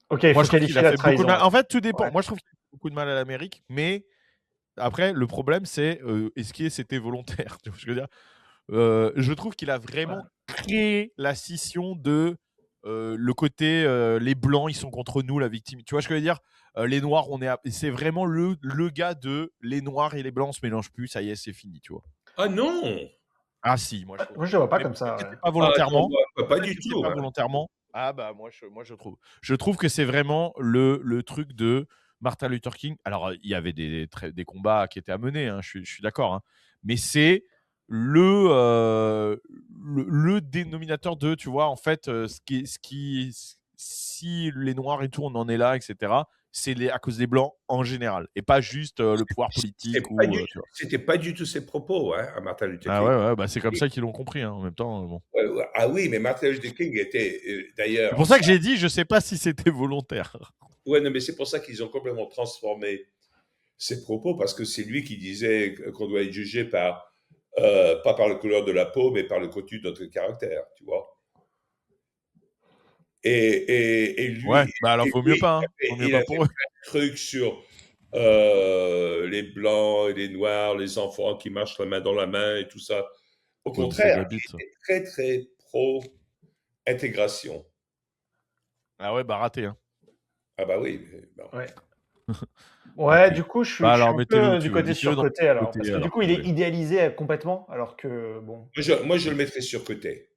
Ok, il Moi, faut je trouve qu'il qualifier a la fait beaucoup de trahison. mal. En fait, tout dépend. Ouais. Moi, je trouve qu'il a fait beaucoup de mal à l'Amérique, mais après, le problème, c'est est-ce que c'était volontaire? Tu vois ce que je veux dire? Je trouve qu'il a vraiment créé la scission de le côté les blancs ils sont contre nous, la victime. Tu vois ce que je veux dire? Les noirs, c'est vraiment le gars de les noirs et les blancs se mélangent plus, ça y est, c'est fini, tu vois. Ah non! Ah si, moi je trouve. Moi, je le vois pas Mais comme peut-être ça. que Ouais. c'est pas Ah non, volontairement. pas Peut-être du que c'est tout. pas Hein. volontairement. Ah bah moi je trouve. Je trouve que c'est vraiment le truc de Martin Luther King. Alors il y avait des combats qui étaient à mener, hein, je suis d'accord. Hein. Mais c'est le dénominateur de, tu vois, en fait, si les noirs et tout, on en est là, etc., c'est à cause des blancs en général, et pas juste le pouvoir politique ou, tu vois. C'était pas du tout ses propos, hein, à Martin Luther Ah King. ouais, bah c'est comme ça qu'ils l'ont compris, hein, en même temps. Bon. Ah oui, mais Martin Luther King était C'est d'ailleurs. pour ça que j'ai dit, je sais pas si c'était volontaire. Ouais, non, mais c'est pour ça qu'ils ont complètement transformé ses propos, parce que c'est lui qui disait qu'on doit être jugé pas par la couleur de la peau, mais par le contenu de notre caractère, tu vois. Et Ouais, lui, bah alors vaut mieux pas, hein. Vaut mieux il pas avait pour eux. un truc sur les blancs et les noirs, les enfants qui marchent la main dans la main et tout ça. Au Ouais, mais c'est de contraire, la il bite, ça. était très, très pro Intégration. Ah ouais, bah raté. Hein. Ah bah oui. Bon. Ouais. Raté. Du coup, je Bah suis alors un mettez-le où peu tu du veux. côté Mettez-le dans surcoté le alors, parce côté que du alors coup, que il vous est voulez. idéalisé complètement, alors que bon. Moi, je le mettrais sur côté.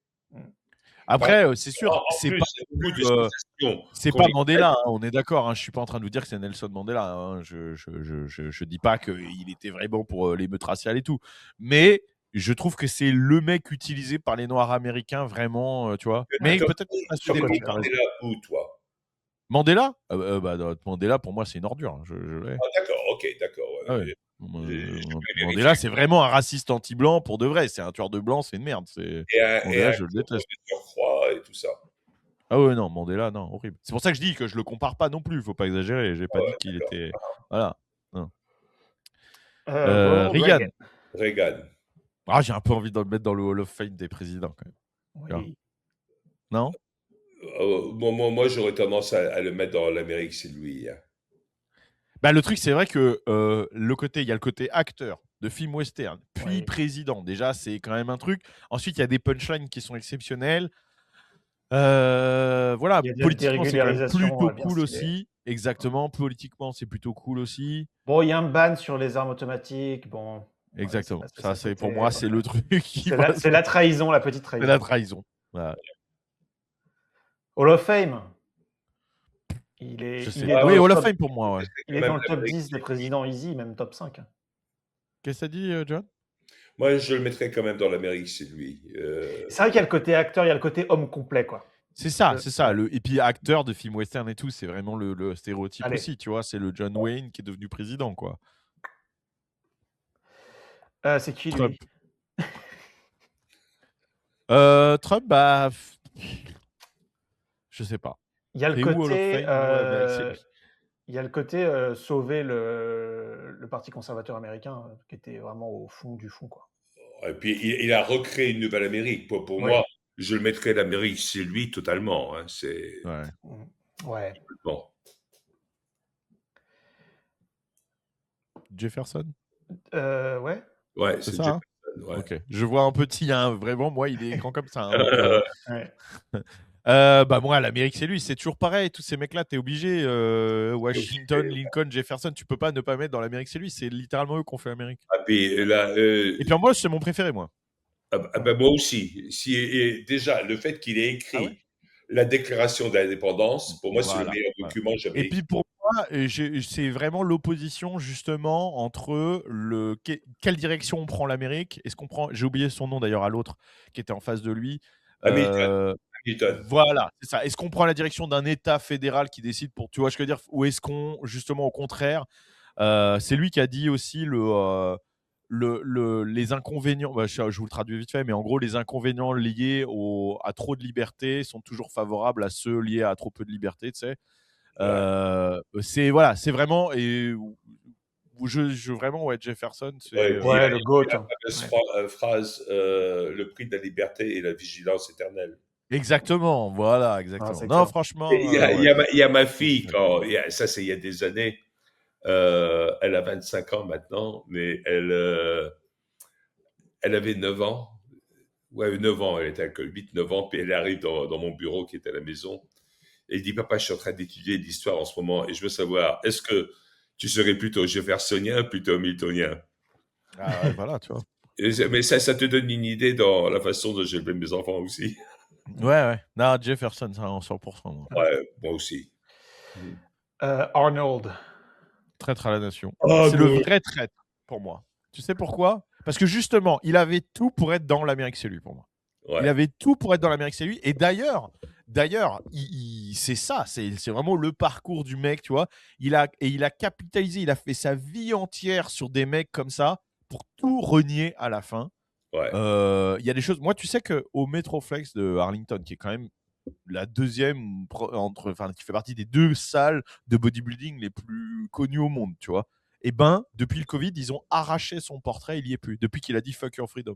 Après, c'est sûr, En plus, il y a beaucoup de sensations c'est qu'on pas y Mandela, hein, on est d'accord. Hein, je suis pas en train de vous dire que c'est Nelson Mandela. Hein, je dis pas qu'il était vraiment pour l'émeute raciale et tout, mais je trouve que c'est le mec utilisé par les Noirs américains vraiment, tu vois. Mais Toi, peut-être pas tu assez dépend. Surcoté. T'as raison. es là où, toi? Mandela, Mandela pour moi c'est une ordure. Hein, ouais. Ah d'accord, ok, d'accord. Ah ouais. Ouais. J'ai pas Mandela, vérifié. c'est vraiment un raciste anti-blanc pour de vrai. C'est un tueur de blanc, c'est une merde. Et Mandela, un je le déteste. de surcroît et tout ça. Ah ouais, non, Mandela, non, horrible. C'est pour ça que je dis que je le compare pas non plus. Faut pas exagérer. J'ai pas dit Ouais, qu'il d'accord. était. Voilà. Non. Ronald Reagan. Reagan. Reagan. Ah, j'ai un peu envie de le mettre dans le Hall of Fame des présidents quand même. Oui. Non. Moi, j'aurais tendance à le mettre dans l'Amérique, c'est lui. Hein. Bah, le truc, c'est vrai que il y a le côté acteur de film western, puis Oui. président. Déjà, c'est quand même un truc. Ensuite, il y a des punchlines qui sont exceptionnelles. Voilà, Il y a des politiquement, c'est quand même régularisations plutôt bien cool stylées. aussi. Exactement, politiquement, c'est plutôt cool aussi. Bon, il y a un ban sur les armes automatiques. Bon, ouais, Exactement. c'est Ça, passé à c'est pour côté, moi, c'est le truc qui C'est passe. la trahison, la petite C'est la trahison. trahison. Voilà. Hall of Fame. Il Je est, sais. il est dans Oui, le Hall of top, Fame pour moi. Ouais. il est Même dans le top l'Amérique, 10 des présidents easy, même top 5. Qu'est-ce que ça dit, John? moi, je le mettrais quand même dans l'Amérique, c'est lui. C'est vrai qu'il y a le côté acteur, il y a le côté homme complet, quoi. C'est ça, Le- c'est ça. ouais. Et puis acteur de film western et tout, c'est vraiment le stéréotype Allez. aussi, tu vois. C'est le John Wayne qui est devenu président, quoi. C'est qui, lui? Trump. Trump, bah, je sais pas. Il y a le C'est où Hall of côté, Fame? Moi, l'Amérique, c'est lui. il y a le côté sauver le Parti conservateur américain, qui était vraiment au fond du fond, quoi. Et puis, il a recréé une nouvelle Amérique. Pour Oui. moi, je le mettrais l'Amérique, c'est lui totalement. Hein. C'est Ouais. Ouais. bon. Jefferson, Ouais. Ouais, c'est c'est ça. Hein Jefferson. Ouais. ok. Je vois un petit, hein, vraiment, moi, il est grand comme ça. Hein, donc, Ouais. bah moi, l'Amérique, c'est lui. C'est toujours pareil. Tous ces mecs-là, t'es obligé. Washington, Lincoln, Jefferson, tu peux pas ne pas mettre dans l'Amérique, c'est lui. C'est littéralement eux qui ont fait l'Amérique. Ah, puis là, Et puis moi, c'est mon préféré, moi. moi aussi. Et déjà, le fait qu'il ait écrit Ah ouais la Déclaration d'indépendance, pour moi, c'est le Voilà. meilleur Voilà. document jamais Et écrit. puis pour moi, c'est vraiment l'opposition justement entre quelle direction on prend l'Amérique. Est-ce qu'on prend, j'ai oublié son nom d'ailleurs à l'autre qui était en face de lui. Hamilton. Voilà, c'est ça. Est-ce qu'on prend la direction d'un État fédéral qui décide pour, tu vois, je veux dire, ou est-ce qu'on justement au contraire, c'est lui qui a dit aussi les inconvénients, bah, je vous le traduis vite fait, mais en gros, les inconvénients liés à trop de liberté sont toujours favorables à ceux liés à trop peu de liberté, tu sais. C'est voilà, c'est vraiment et vraiment ouais Jefferson, c'est Ouais, puis Ouais, le GOAT. la fameuse phrase le prix de la liberté et la vigilance éternelle. exactement, voilà, Ah, exactement. c'est Non, excellent. franchement, Et ouais. il y a ma fille, ça c'est il y a des années, elle a 25 ans maintenant, mais elle avait 9 ans. Ouais, 9 ans, elle était à 8, 9 ans, puis elle arrive dans mon bureau qui est à la maison. Et elle dit, papa, je suis en train d'étudier l'histoire en ce moment et je veux savoir, est-ce que tu serais plutôt jeffersonien, plutôt miltonien? Ah ouais, voilà, tu vois. Mais ça te donne une idée dans la façon dont j'élève mes enfants aussi. Ouais, ouais. Non, Jefferson, ça en 100%. Moi. Ouais, moi aussi. Arnold. Traître à la nation. Ah, C'est le bon. vrai traître pour moi. Tu sais pourquoi? Parce que justement, il avait tout pour être dans l'Amérique, c'est lui pour moi. Ouais. Il avait tout pour être dans l'Amérique, c'est lui. Et d'ailleurs, c'est ça, c'est vraiment le parcours du mec, tu vois. Il a capitalisé, il a fait sa vie entière sur des mecs comme ça pour tout renier à la fin. Ouais. Il y a des choses. Moi, tu sais qu'au Metroflex de Arlington, qui est quand même la deuxième, qui fait partie des 2 salles de bodybuilding les plus connues au monde, tu vois. Et ben, depuis le Covid, ils ont arraché son portrait, il y est plus. Depuis qu'il a dit fuck your freedom.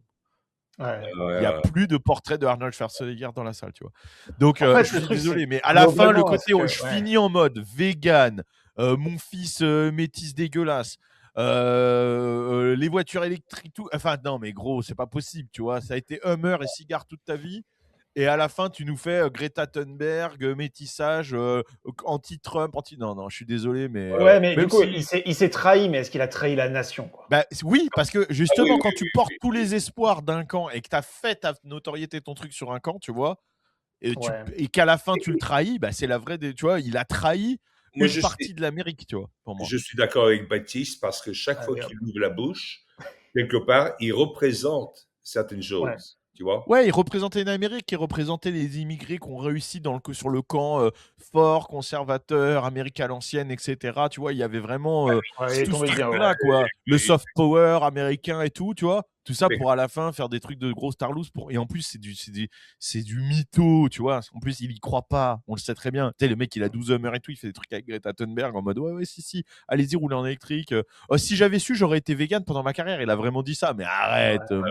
Ouais. Il n'y a plus de portrait de Arnold Schwarzenegger dans la salle, tu vois. Donc, En fait, je le suis truc, désolé, c'est mais à la fin, le globalement, côté, est-ce que- je ouais. finis en mode vegan, mon fils métis dégueulasse, les voitures électriques, tout. Enfin, non, mais gros, c'est pas possible, tu vois. Ça a été Hummer et cigare toute ta vie. Et à la fin, tu nous fais Greta Thunberg, métissage, anti-Trump, Non, non, je suis désolé, mais Ouais, mais du même coup, si. il s'est trahi, mais est-ce qu'il a trahi la nation, quoi? Bah, oui, parce que Ah justement, oui, quand oui, tu oui, portes oui, tous oui. les espoirs d'un camp et que tu as fait ta notoriété, ton truc sur un camp, tu vois, Ouais. et qu'à la fin tu le trahis, bah, c'est la vraie. Tu vois, il a trahi Moi, une partie de l'Amérique, tu vois, pour moi. je suis d'accord avec Baptiste parce que chaque fois Allez, qu'il hop. ouvre la bouche, quelque part, il représente certaines Ouais. choses. Tu vois? Ouais, il représentait une Amérique, il représentait les immigrés qui ont réussi sur le camp fort, conservateur, Amérique à l'ancienne, etc. Tu vois, il y avait vraiment Ouais, il est tout ce tombé bien haut. truc-là, quoi. Le Et- soft power américain et tout, tu vois. Tout ça mais pour à la fin faire des trucs de gros starlouse. Et en plus, c'est du mytho, tu vois. En plus, il y croit pas. On le sait très bien. Tu sais, le mec, il a 12 Hummer et tout. Il fait des trucs avec Greta Thunberg en mode ouais, ouais, si. Allez-y, roulez en électrique. Oh, si j'avais su, j'aurais été vegan pendant ma carrière. Il a vraiment dit ça. Mais Ouais. arrête, mon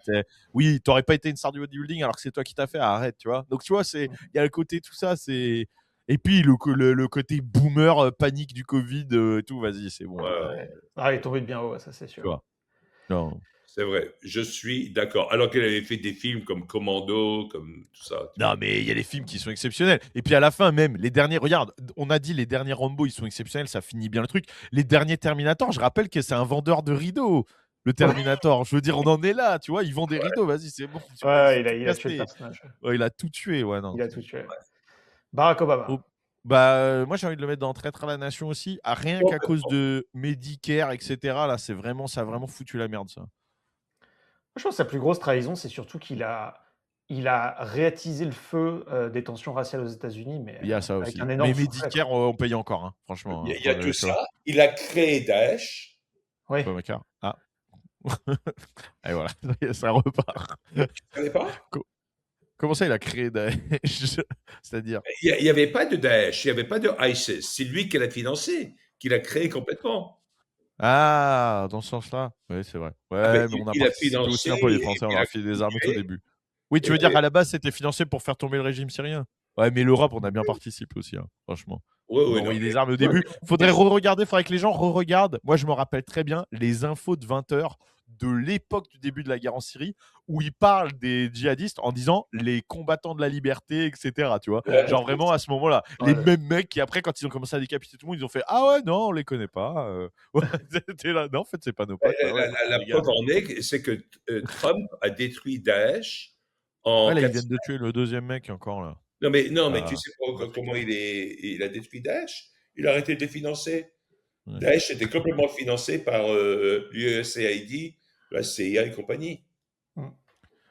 frère. Oui, t'aurais pas été une star du bodybuilding alors que c'est toi qui t'as fait. Arrête, tu vois. Donc, tu vois, il y a le côté, tout ça, c'est. Et puis, le côté boomer, panique du Covid et tout. Vas-y, c'est bon. Ouais. Ah, il est tombé bien haut, ça, c'est Tu sûr. vois. Non. c'est vrai, je suis d'accord. Alors qu'elle avait fait des films comme Commando, comme tout ça. Tu Non, vois. mais il y a les films qui sont exceptionnels. Et puis à la fin, même, les derniers, regarde, on a dit les derniers Rambo, ils sont exceptionnels, ça finit bien le truc. Les derniers Terminator, je rappelle que c'est un vendeur de rideaux, le Terminator. Je veux dire, on en est là, tu vois, ils vendent des rideaux, vas-y, c'est bon, tu vois, Ouais, c'est tout il a tué le cassé. personnage. Ouais, il a tout tué, ouais, non. Il a tout tué. Barack Obama. Oh, bah, moi, j'ai envie de le mettre dans Traître à la Nation aussi, rien qu'à cause de Medicare, etc. Là, ça a vraiment foutu la merde, ça. Je pense que sa plus grosse trahison, c'est surtout il a réattisé le feu des tensions raciales aux États-Unis, mais Il y a ça avec aussi. un énorme Mais soufflet, quoi. Medicare, on paye encore, hein, franchement. Il y a tout ça. Il a créé Daesh. Oui. Pas Macar. Ah. Et voilà, ça repart. Tu ne savais pas? Comment ça, il a créé Daesh? C'est-à-dire? Il n'y avait pas de Daesh, il n'y avait pas de ISIS. C'est lui qui l'a financé, qui l'a créé complètement. Ah, dans ce sens-là? Oui, c'est vrai. Ah ben, Ouais, mais on a il a participé aussi financé un peu, les et Français, on puis il leur a a filé des armes au tout continué. début. Oui, tu veux dire, à la base, c'était financé pour faire tomber le régime syrien? Ouais, mais l'Europe, on a bien participé aussi, hein, franchement. Oui, On a oui, non, envoyé des armes au mais, début. Faudrait re-regarder, faudrait que les gens re-regardent. Moi, je me rappelle très bien les infos de 20h de l'époque du début de la guerre en Syrie, où ils parlent des djihadistes en disant les combattants de la liberté, etc. Tu vois, ouais, genre vraiment à ce moment-là, les Ouais. mêmes mecs qui après, quand ils ont commencé à décapiter tout le monde, ils ont fait ah ouais non, on les connaît pas. Ouais, t'es là, non en fait c'est pas nos potes. Bah ouais, donc la les gars. preuve en est, c'est que Trump a détruit Daesh Ouais, en là ils 4 viennent de tuer le deuxième mec encore là. Non, mais tu Ah, sais comment il a détruit Daesh? Il a arrêté de les financer. ouais. Daesh était complètement financé par l'USAID, la CIA et compagnie. Mm.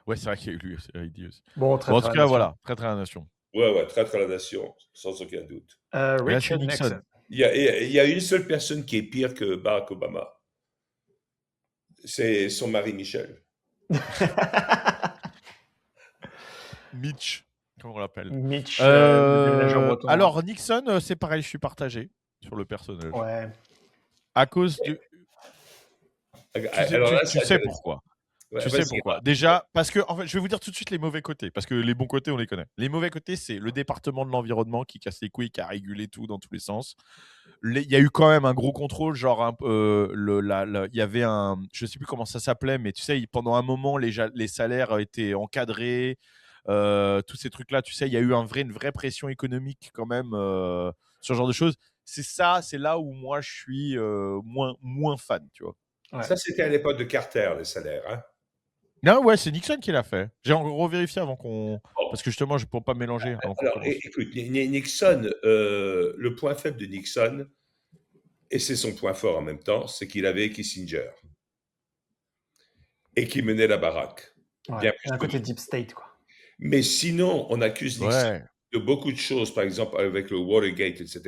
Ouais, c'est vrai qu'il y a eu lui, c'est Heidi aussi. Bon, Bon, en traître tout à la cas, nation. voilà, très très la nation. Ouais, ouais, traître à la nation, sans aucun doute. Et là, c'est Richard Nixon. Nixon. Il y a une seule personne qui est pire que Barack Obama. C'est son mari Michel. Mitch, comment on l'appelle. Mitch, le déménageur breton. Alors, Nixon, c'est pareil, je suis partagé sur le personnage. Ouais. À cause de. Alors là, Tu c'est sais intéressant. pourquoi. Ouais, Tu sais vas-y. pourquoi. Déjà, parce que, en fait, je vais vous dire tout de suite les mauvais côtés. Parce que les bons côtés, on les connaît. Les mauvais côtés, c'est le département de l'environnement qui casse les couilles, qui a régulé tout dans tous les sens. Il y a eu quand même un gros contrôle. Genre, il y avait un. Je sais plus comment ça s'appelait, mais tu sais, pendant un moment, les salaires étaient encadrés. Tous ces trucs-là, tu sais, il y a eu une vraie pression économique quand même. Ce genre de choses. C'est là où moi, je suis moins fan, tu vois. Ouais. Ça, c'était à l'époque de Carter, le salaire. Hein? Non, ouais, c'est Nixon qui l'a fait. J'ai revérifié avant qu'on. Bon. Parce que justement, je ne peux pas mélanger avant qu'on Alors, commence. écoute, Nixon, le point faible de Nixon, et c'est son point fort en même temps, c'est qu'il avait Kissinger et qui menait la baraque. Ouais. Bien Il y a un plus que côté lui. deep state, quoi. Mais sinon, on accuse Nixon Ouais. de beaucoup de choses, par exemple avec le Watergate, etc.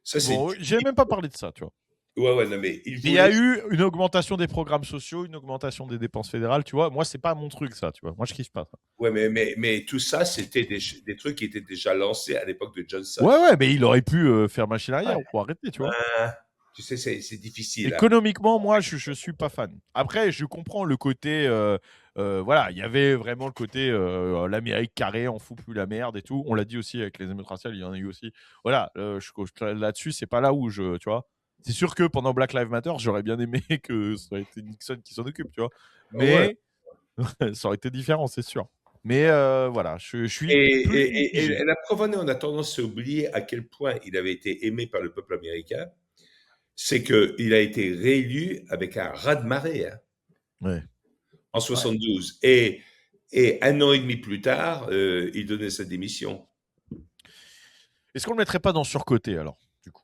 Ça, c'est. Bon, j'ai même pas parlé de ça, tu vois. Ouais, non, mais il Il y a voulait. eu une augmentation des programmes sociaux, une augmentation des dépenses fédérales, tu vois. Moi, c'est pas mon truc, ça, tu vois. Moi, je kiffe pas ça. Ouais, mais tout ça, c'était des trucs qui étaient déjà lancés à l'époque de Johnson. Ouais, mais il aurait pu faire machine arrière Ouais. pour arrêter, tu vois. Tu sais, c'est difficile. Hein. Économiquement, moi, je suis pas fan. Après, je comprends le côté. Voilà, il y avait vraiment le côté l'Amérique carrée, on fout plus la merde et tout. On l'a dit aussi avec les émeutes raciales, il y en a eu aussi. Voilà, là-dessus, c'est pas là où je. Tu vois. C'est sûr que pendant Black Lives Matter, j'aurais bien aimé que ça aurait été Nixon qui s'en occupe, tu vois. Ouais. Mais ça aurait été différent, c'est sûr. Mais voilà, je suis plus Et mitigé. la preuve en est, on a tendance à oublier à quel point il avait été aimé par le peuple américain. C'est qu'il a été réélu avec un raz-de-marée, hein, Ouais. en 72. Et un an et demi plus tard, il donnait sa démission. Est-ce qu'on le mettrait pas dans surcoté alors, du coup?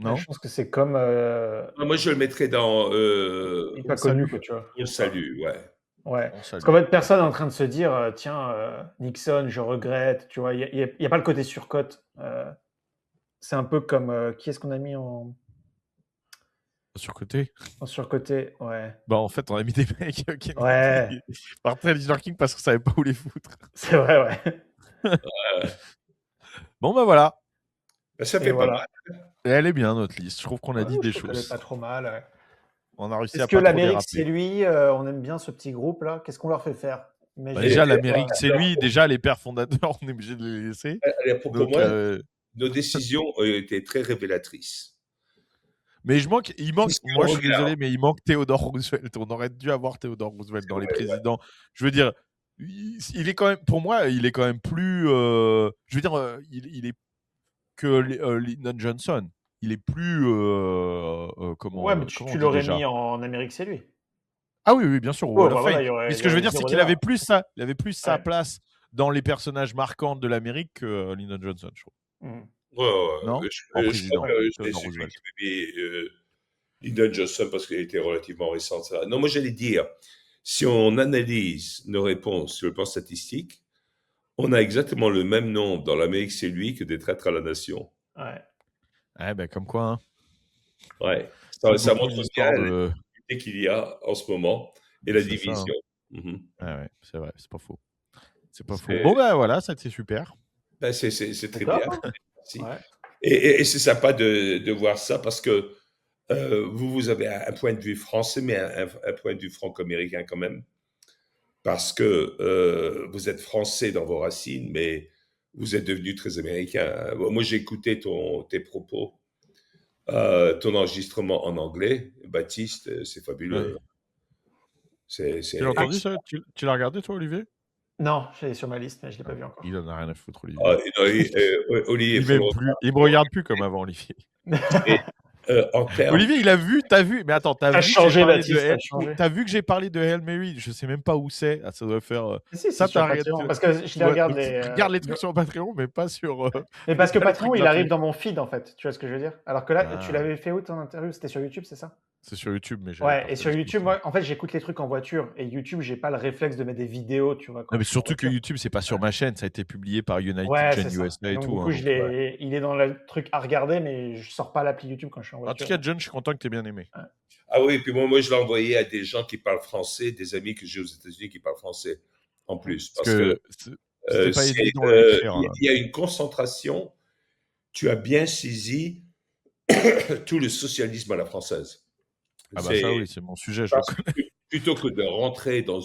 Ouais, Non? je pense que c'est comme. Moi, je le mettrais dans Il n'est On pas le connu, salue. quoi, tu vois. On le salue, ouais. Ouais. On Parce salue. qu'en fait, personne n'est en train de se dire, tiens, Nixon, je regrette, tu vois. Il n'y a pas le côté surcote. C'est un peu comme. Qui est-ce qu'on a mis Surcoté? en surcoté? Ouais. Bah, en fait, on a mis des mecs Ouais, qui partaient à Luther King parce qu'on savait pas où les foutre. c'est vrai, ouais. Bon, bah voilà. Ça Et fait pas voilà. mal. Et elle est bien, notre liste. Je trouve qu'on a dit Ouais, des je trouve qu'elle est choses. pas trop mal. Ouais. On a réussi Est-ce à que pas trop l'Amérique, c'est déraper. lui On aime bien ce petit groupe-là. Qu'est-ce qu'on leur fait faire? Bah, Imaginez déjà, que ce l'Amérique, soit- c'est lui. Déjà, les pères fondateurs, on est obligé de les laisser. Allez, pour Donc, moi, nos décisions ont été très révélatrices. mais il manque, Si moi on je suis regarde, désolé, mais il manque Theodore Roosevelt. On aurait dû avoir Theodore Roosevelt c'est dans les vrai, ouais. présidents. Je veux dire, il est quand même, pour moi, il est quand même plus. Je veux dire, il est que Lyndon Johnson. Il est plus. Ouais, mais Comment on tu dit l'aurais déjà? mis en Amérique, c'est lui. Ah oui, oui, bien sûr, au Oh, Hall bah of Fame. voilà, Mais il ce y que je veux aurait dire, c'est zéro qu'il débat. avait plus sa Ouais. place dans les personnages marquants de l'Amérique que Lyndon Johnson, je trouve. Mhm. Ouais, Non? ouais, En je crois président, que c'est Theodore celui Roosevelt. qui m'a mis Lyndon Johnson parce qu'il était relativement récent. Ça. Non, moi j'allais dire, si on analyse nos réponses sur le plan statistique, on a exactement le même nombre dans l'Amérique, c'est lui, que des traîtres à la nation. Ouais. Eh ben, comme quoi, hein. Ouais. C'est Ça beaucoup une montre bien histoire la de. difficulté qu'il y a en ce moment et la C'est ça, hein. division. Mhm. Ouais, ouais, c'est vrai, c'est pas faux. C'est pas faux. C'est Bon, ben voilà, ça c'est super. ben, c'est C'est très top, bien. hein. Merci. Ouais. Et c'est sympa de voir ça parce que vous avez un point de vue français, mais un point de vue franco-américain quand même. Parce que vous êtes français dans vos racines, mais vous êtes devenu très américain. Moi, j'ai écouté tes propos, ton enregistrement en anglais, Baptiste, c'est Ouais. fabuleux. Tu l'as C'est entendu ça? Tu l'as regardé toi, Olivier? Non, j'ai sur ma liste, mais je ne l'ai Ah, pas vu encore. il en a rien à foutre, Olivier. ah, non, Olivier, il Il faut le m'aime plus. Il me regarde plus comme avant, Olivier. regarder. En termes, Olivier, t'as vu, mais attends, T'as changé, Baptiste, t'as changé. T'as vu que j'ai parlé de Hail Mary, je sais même pas où c'est. Ah, ça doit faire. Si, c'est Ça, sur t'as regardé. Patreon. Parce que je les Ouais, regarde. donc, regarde les trucs sur Patreon, mais pas sur. Mais parce que pas les trucs Patreon, il arrive gratuits. dans mon feed, en fait. Tu vois ce que je veux dire? Alors que là, tu Ah, l'avais fait où ton interview? C'était sur YouTube, c'est ça? c'est sur YouTube, mais j'avais Ouais, et partagé sur sur YouTube, Patreon. moi, en fait, j'écoute les trucs en voiture. Et YouTube, j'ai pas le réflexe de mettre des vidéos, tu vois, quand Non, mais je suis en surtout que voiture. YouTube, c'est pas sur ma chaîne, ça a été publié par United Ouais, Gen c'est ça. USA Et et donc, tout. du Hein, coup, donc, il est dans le truc à regarder, mais je sors pas l'appli YouTube quand je suis en En tout voiture. cas, John, je suis content que tu aies bien aimé. Ouais. ah oui, puis moi, je l'ai envoyé à des gens qui parlent français, des amis que j'ai aux États-Unis qui parlent français en plus. Parce que c'était pas évident à écrire. il y a une concentration. Tu as bien saisi tout le socialisme à la française. Ah bah ça oui, c'est mon sujet, je le Parce connais. que plutôt que de rentrer dans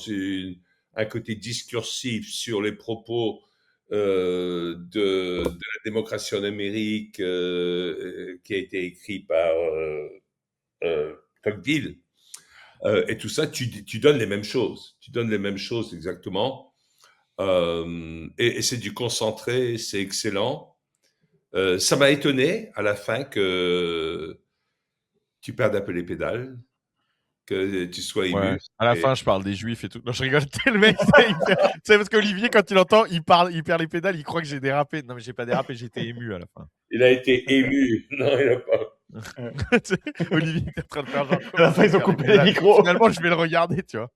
un côté discursif sur les propos de la démocratie en Amérique qui a été écrit par Tocqueville et tout ça, tu donnes les mêmes choses. Tu donnes les mêmes choses exactement. Et c'est du concentré, c'est excellent. Ça m'a étonné à la fin que tu perdes un peu les pédales, que tu sois ému. Ouais. À la fin, je parle des juifs et tout. Non, je rigole. Le mec, c'est parce qu'Olivier, quand il entend, il perd les pédales, il croit que j'ai dérapé. Non, mais j'ai pas dérapé, j'étais ému à la fin. Il a été ému. Non, il n'a pas. Olivier est en train de faire genre. À la fin, ils ont coupé les micros. Finalement, je vais le regarder, tu vois.